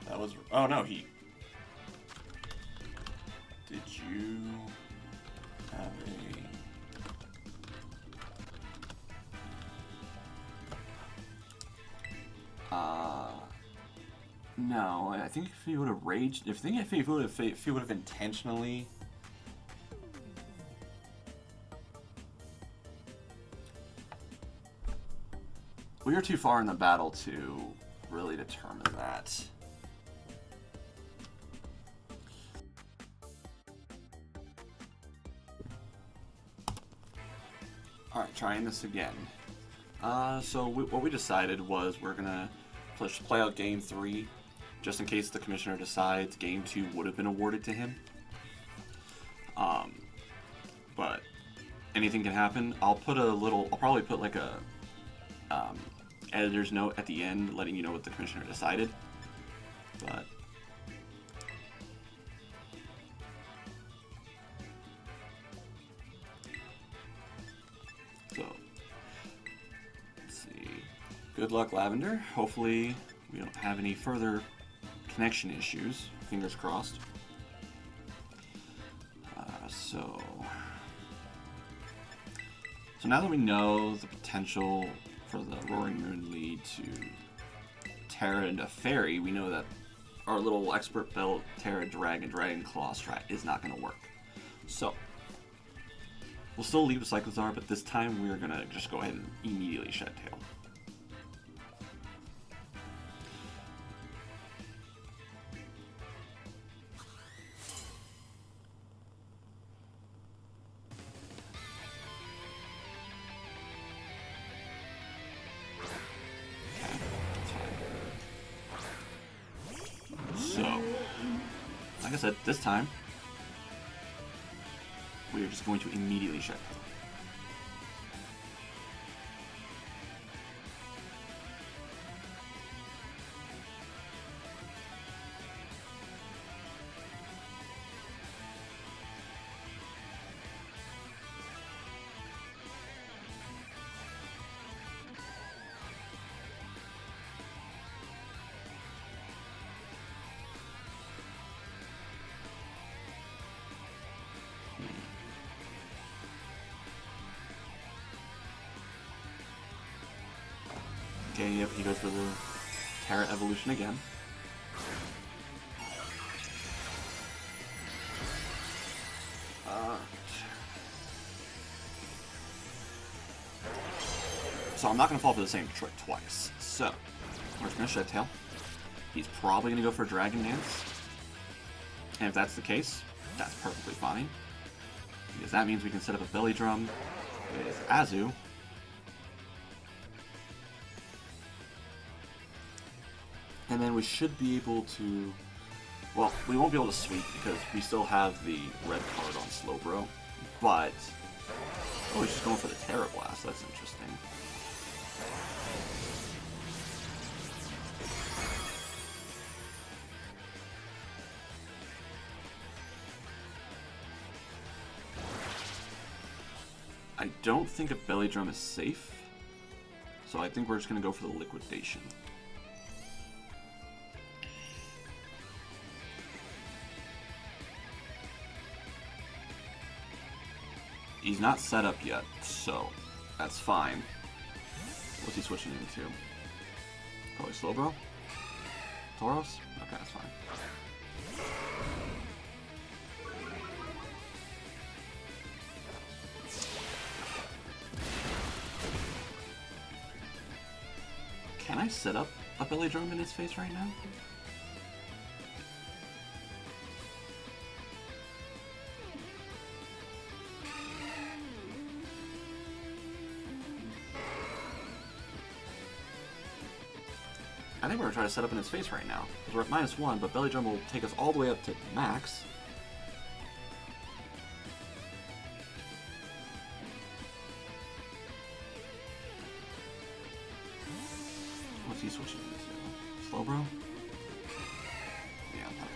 That was... Oh, no, he... Did you have a... No, I think if he would have raged... If he would have intentionally... We were too far in the battle to really determine that. Alright, trying this again. So what we decided was we're gonna play out Game 3, just in case the Commissioner decides Game 2 would have been awarded to him. But anything can happen. I'll probably put like a editor's note at the end letting you know what the Commissioner decided. But so let's see. Good luck, Lavender. Hopefully we don't have any further connection issues. Fingers crossed. So now that we know the potential for the Roaring Moon lead to Terra into Fairy, we know that our little expert built Terra Dragon Claw strat is not going to work. So we'll still leave with Cyclozar, but this time we're going to just go ahead and immediately Shed Tail. Like I said, this time, we are just going to immediately Shed Tail. Okay, yep, he goes for the Terra Evolution again. So I'm not going to fall for the same trick twice. So, we're just going to Shed Tail. He's probably going to go for a Dragon Dance. And if that's the case, that's perfectly fine. Because that means we can set up a Belly Drum with Azu. And then we should be able to... Well, we won't be able to sweep because we still have the red card on Slowbro. But... Oh, he's just going for the Terra Blast. That's interesting. I don't think a Belly Drum is safe. So I think we're just going to go for the Liquidation. He's not set up yet, so that's fine. What's he switching into? Probably Slowbro? Tauros? Okay, that's fine. Can I set up a Belly Drum in his face right now? I think we're going to try to set up in his face right now. Because we're at -1, but Belly Drum will take us all the way up to max. switching into? Slowbro? Yeah, okay.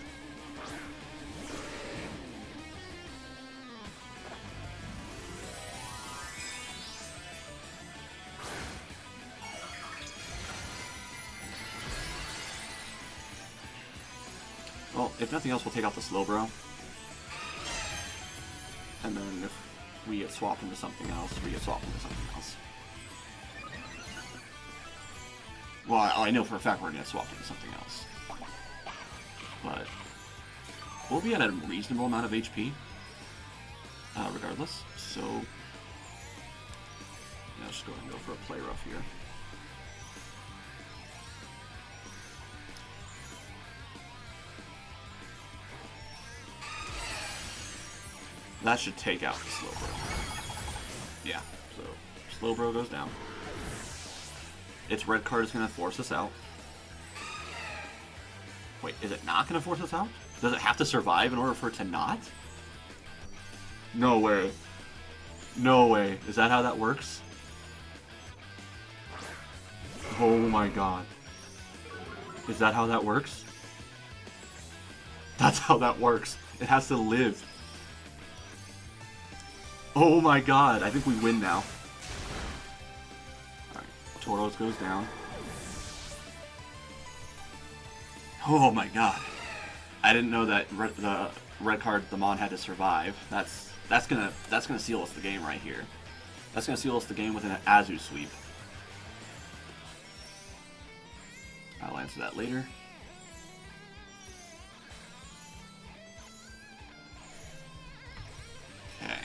Well, if nothing else, we'll take out the Slowbro. And then if we get swapped into something else, we get swapped into something else. Well, I know for a fact we're going to get swapped into something else. But we'll be at a reasonable amount of HP, regardless. So, yeah, let's just go ahead and go for a play rough here. That should take out the Slowbro. Yeah, so Slowbro goes down. Its red card is going to force us out. Wait, is it not going to force us out? Does it have to survive in order for it to not? No way. No way. Is that how that works? Oh my god. Is that how that works? That's how that works. It has to live. Oh my god, I think we win now. Alright, Tauros goes down. Oh my god. I didn't know that the red card, the Mon, had to survive. That's gonna seal us the game right here. That's gonna seal us the game with an Azu sweep. I'll answer that later. Okay.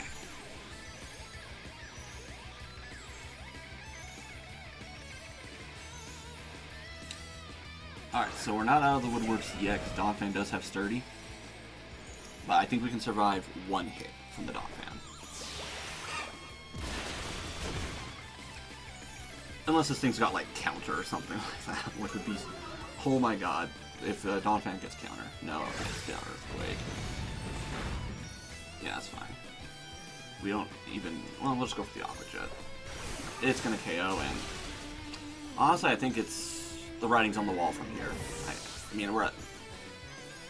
Alright, so we're not out of the woodworks yet, because Donphan does have Sturdy. But I think we can survive one hit from the Donphan. Unless this thing's got, like, counter or something like that, which would be... Oh my god, if the Donphan gets counter. No, it gets counter Earthquake. Yeah, that's fine. We don't even... Well, we'll just go for the Aqua Jet. It's gonna KO, and... Honestly, I think it's... The writing's on the wall from here. I mean, we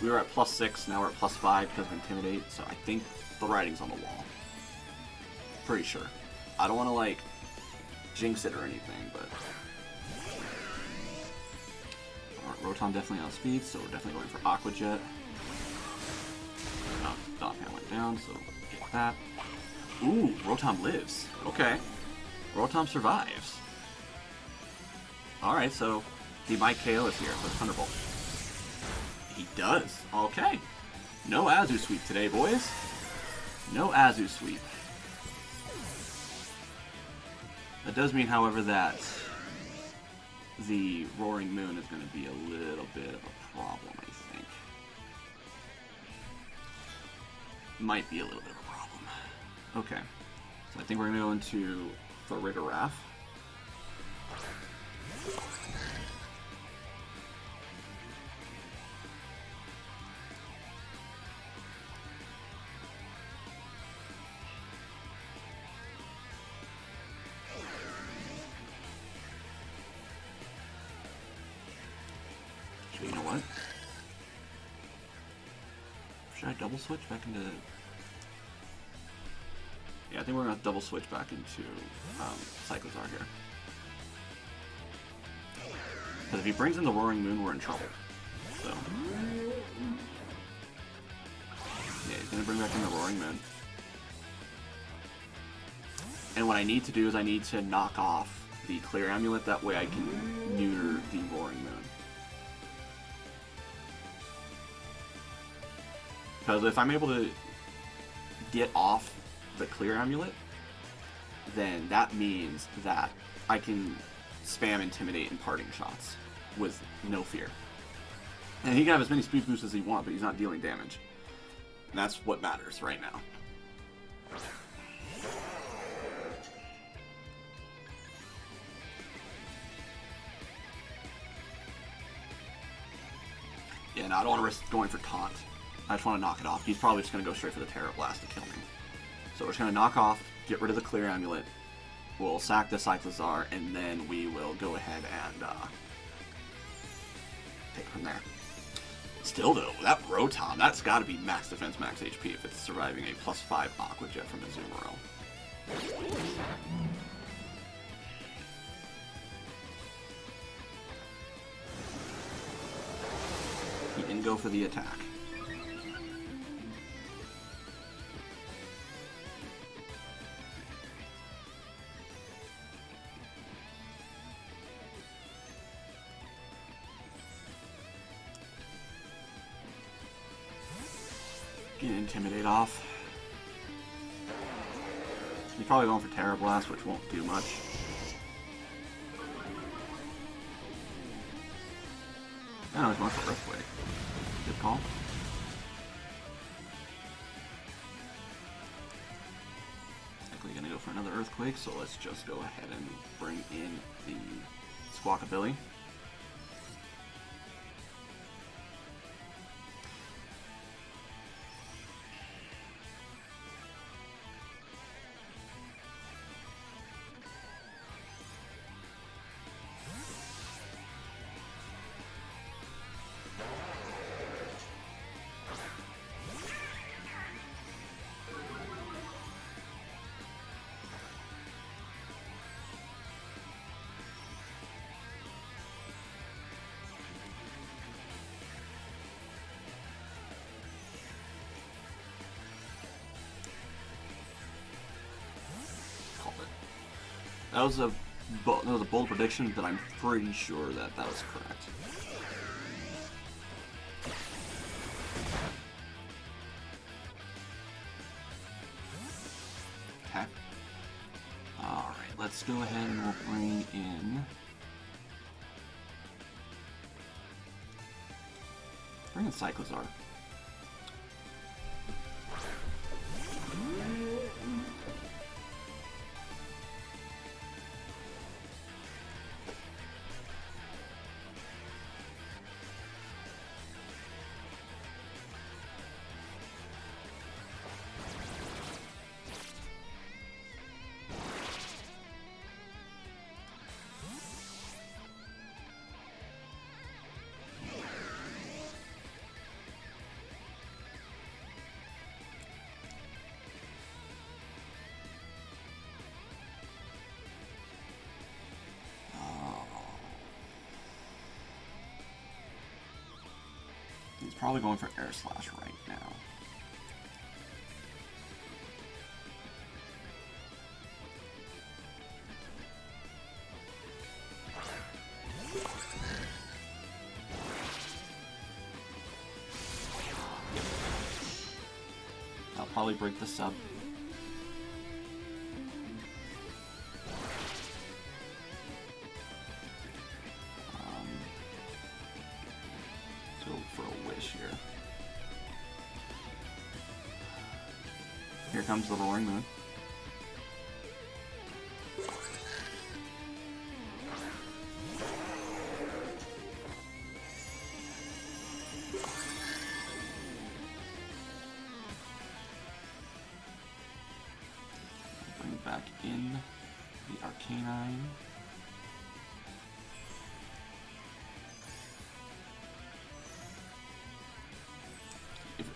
were at +6, now we're at +5 because of Intimidate, so I think the writing's on the wall. Pretty sure. I don't want to, like, jinx it or anything, but... Alright, Rotom definitely outspeeds, so we're definitely going for Aqua Jet. Donphan went down, so get that. Ooh, Rotom lives. Okay. Rotom survives. Alright, so... He might KO us here with Thunderbolt. He does. Okay. No Azu sweep today, boys. No Azu sweep. That does mean, however, that the Roaring Moon is going to be a little bit of a problem, I think. Might be a little bit of a problem. Okay. So I think we're going to go into Farigiraf. You know what? Should I double switch back into... Yeah, I think we're going to double switch back into Cyclozar here. Because if he brings in the Roaring Moon, we're in trouble. So... Yeah, he's going to bring back in the Roaring Moon. And what I need to do is I need to knock off the Clear Amulet, that way I can neuter the Roaring Moon. Because if I'm able to get off the Clear Amulet, then that means that I can spam Intimidate and Parting Shots with no fear. And he can have as many speed boosts as he wants, but he's not dealing damage. And that's what matters right now. Yeah, no, I don't want to risk going for Taunt. I just want to knock it off. He's probably just going to go straight for the Terra Blast to kill me. So we're just going to knock off, get rid of the Clear Amulet. We'll sack the Cyclozar, and then we will go ahead and take from there. Still though, that Rotom, that's got to be max defense, max HP if it's surviving a +5 Aqua Jet from Azumarill. He didn't go for the attack. Get Intimidate off. He's probably going for Terra Blast, which won't do much. I know he's going for Earthquake. Good call. Likely gonna go for another Earthquake, so let's just go ahead and bring in the Squawkabilly. That was a bold prediction, but I'm pretty sure that that was correct. Okay. Alright, let's go ahead and we'll bring in... Bring in Cyclozar. He's probably going for Air Slash right now. I'll probably break this up. Here comes the Roaring Moon. Bring back in the Arcanine.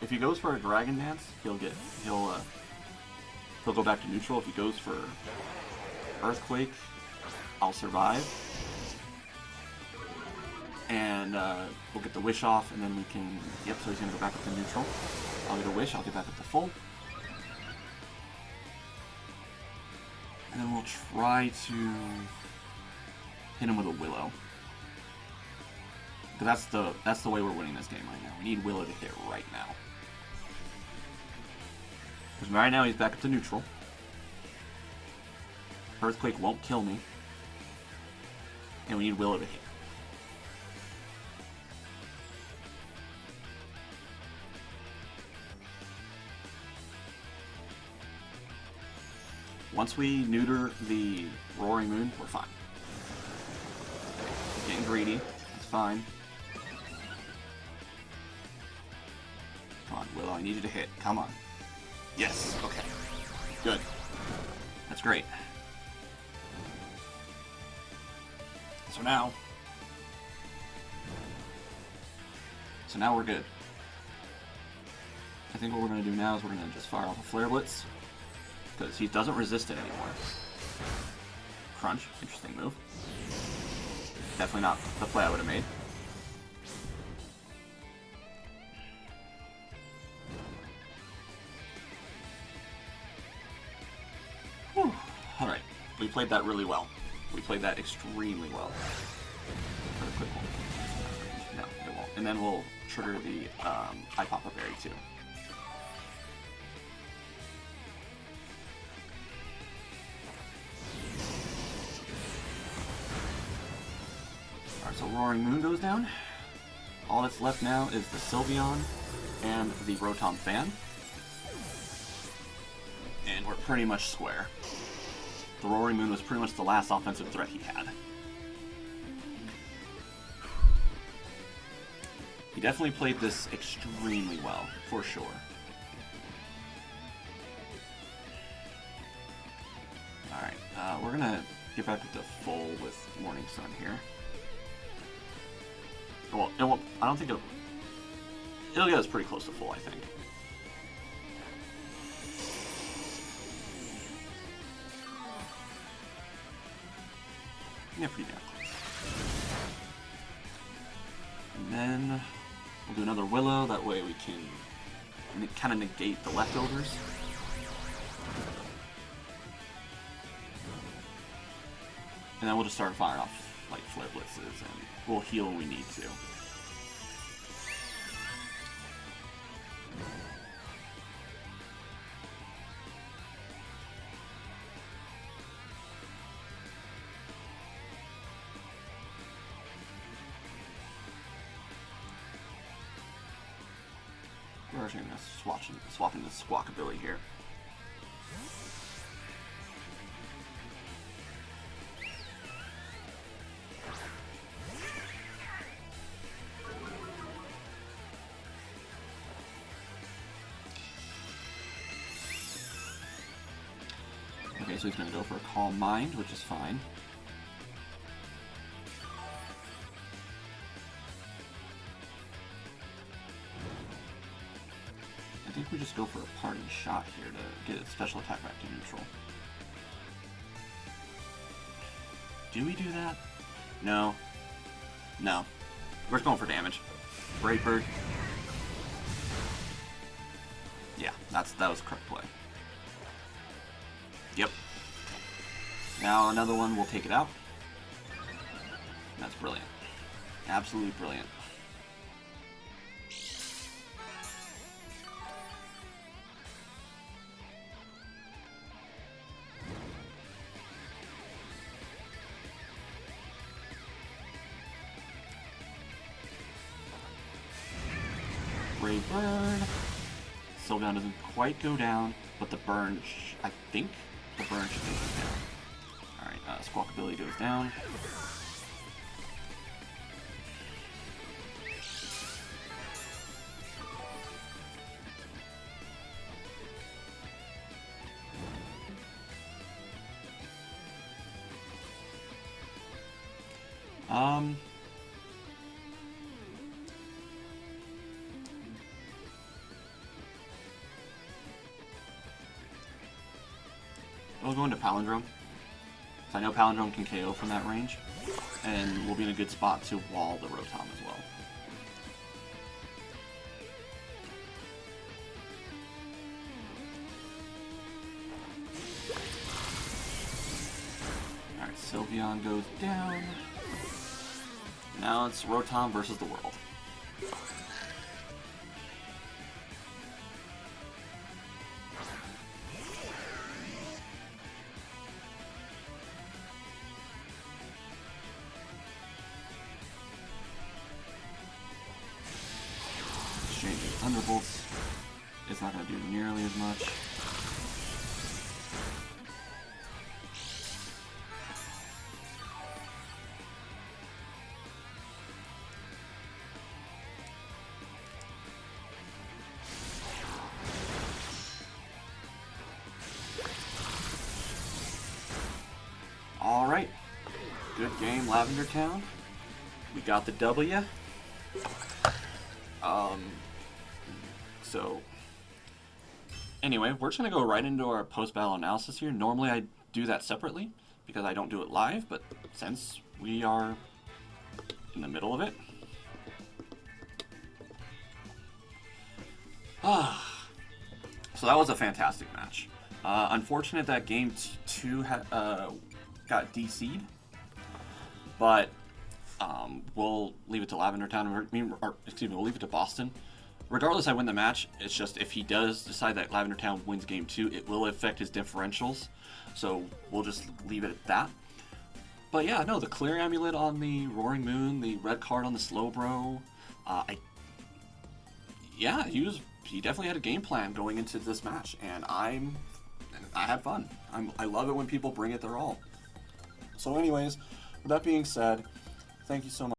If he goes for a Dragon Dance, he'll go back to neutral. If he goes for Earthquake, I'll survive. And we'll get the Wish off, and then we can... Yep, so he's going to go back up to neutral. I'll get a Wish, I'll get back up to full. And then we'll try to hit him with a Willow. Because that's the way we're winning this game right now. We need Willow to hit right now. Because right now he's back up to neutral. Earthquake won't kill me. And we need Willow to hit. Once we neuter the Roaring Moon, we're fine. We're getting greedy. That's fine. Come on, Willow, I need you to hit. Come on. Yes, okay. Good. That's great. So now, So now we're good. I think what we're going to do now is we're going to just fire off a Flare Blitz, because he doesn't resist it anymore. Crunch, interesting move. Definitely not the play I would have made. Alright, we played that really well. We played that extremely well. For a quick one. No, it won't. And then we'll trigger the I Pop a Berry too. Alright, so Roaring Moon goes down. All that's left now is the Sylveon and the Rotom Fan. And we're pretty much square. The Roaring Moon was pretty much the last offensive threat he had. He definitely played this extremely well, for sure. Alright, we're gonna get back to full with Morning Sun here. Well, it won't, I don't think it'll get us pretty close to full, I think. Yeah, pretty damn close. And then we'll do another Willow, that way we can kind of negate the leftovers. And then we'll just start firing off like Flare Blitzes, and we'll heal when we need to. We're actually going to swap into Squawkabilly here. Okay, so he's going to go for a Calm Mind, which is fine. I think we just go for a Parting Shot here to get its special attack back to neutral. Do we do that? No. No. We're just going for damage. Brave Bird. Yeah, that was the correct play. Yep. Now another one, we'll take it out. That's brilliant. Absolutely brilliant. Brave Bird. Sylveon doesn't quite go down, but the burn, I think the burn should go down. Alright, Squawkabilly goes down. We'll go into Palindrome. So I know Palindrome can KO from that range, and we'll be in a good spot to wall the Rotom as well. Alright, Sylveon goes down. Now it's Rotom versus the world. Exchanging Thunderbolts. It's not going to do nearly as much. Alright, good game, Lavender Town. We got the W. So, anyway, we're just going to go right into our post-battle analysis here. Normally I do that separately because I don't do it live, but since we are in the middle of it. So that was a fantastic match. Unfortunate that game 2 got DC'd, but we'll leave it to Lavender Town. We'll leave it to Boston. Regardless, I win the match. It's just if he does decide that Lavender Town wins game 2, it will affect his differentials. So we'll just leave it at that. But yeah, no, the Clear Amulet on the Roaring Moon, the red card on the Slowbro. He definitely had a game plan going into this match, and I had fun. I love it when people bring it their all. So anyways, with that being said, thank you so much.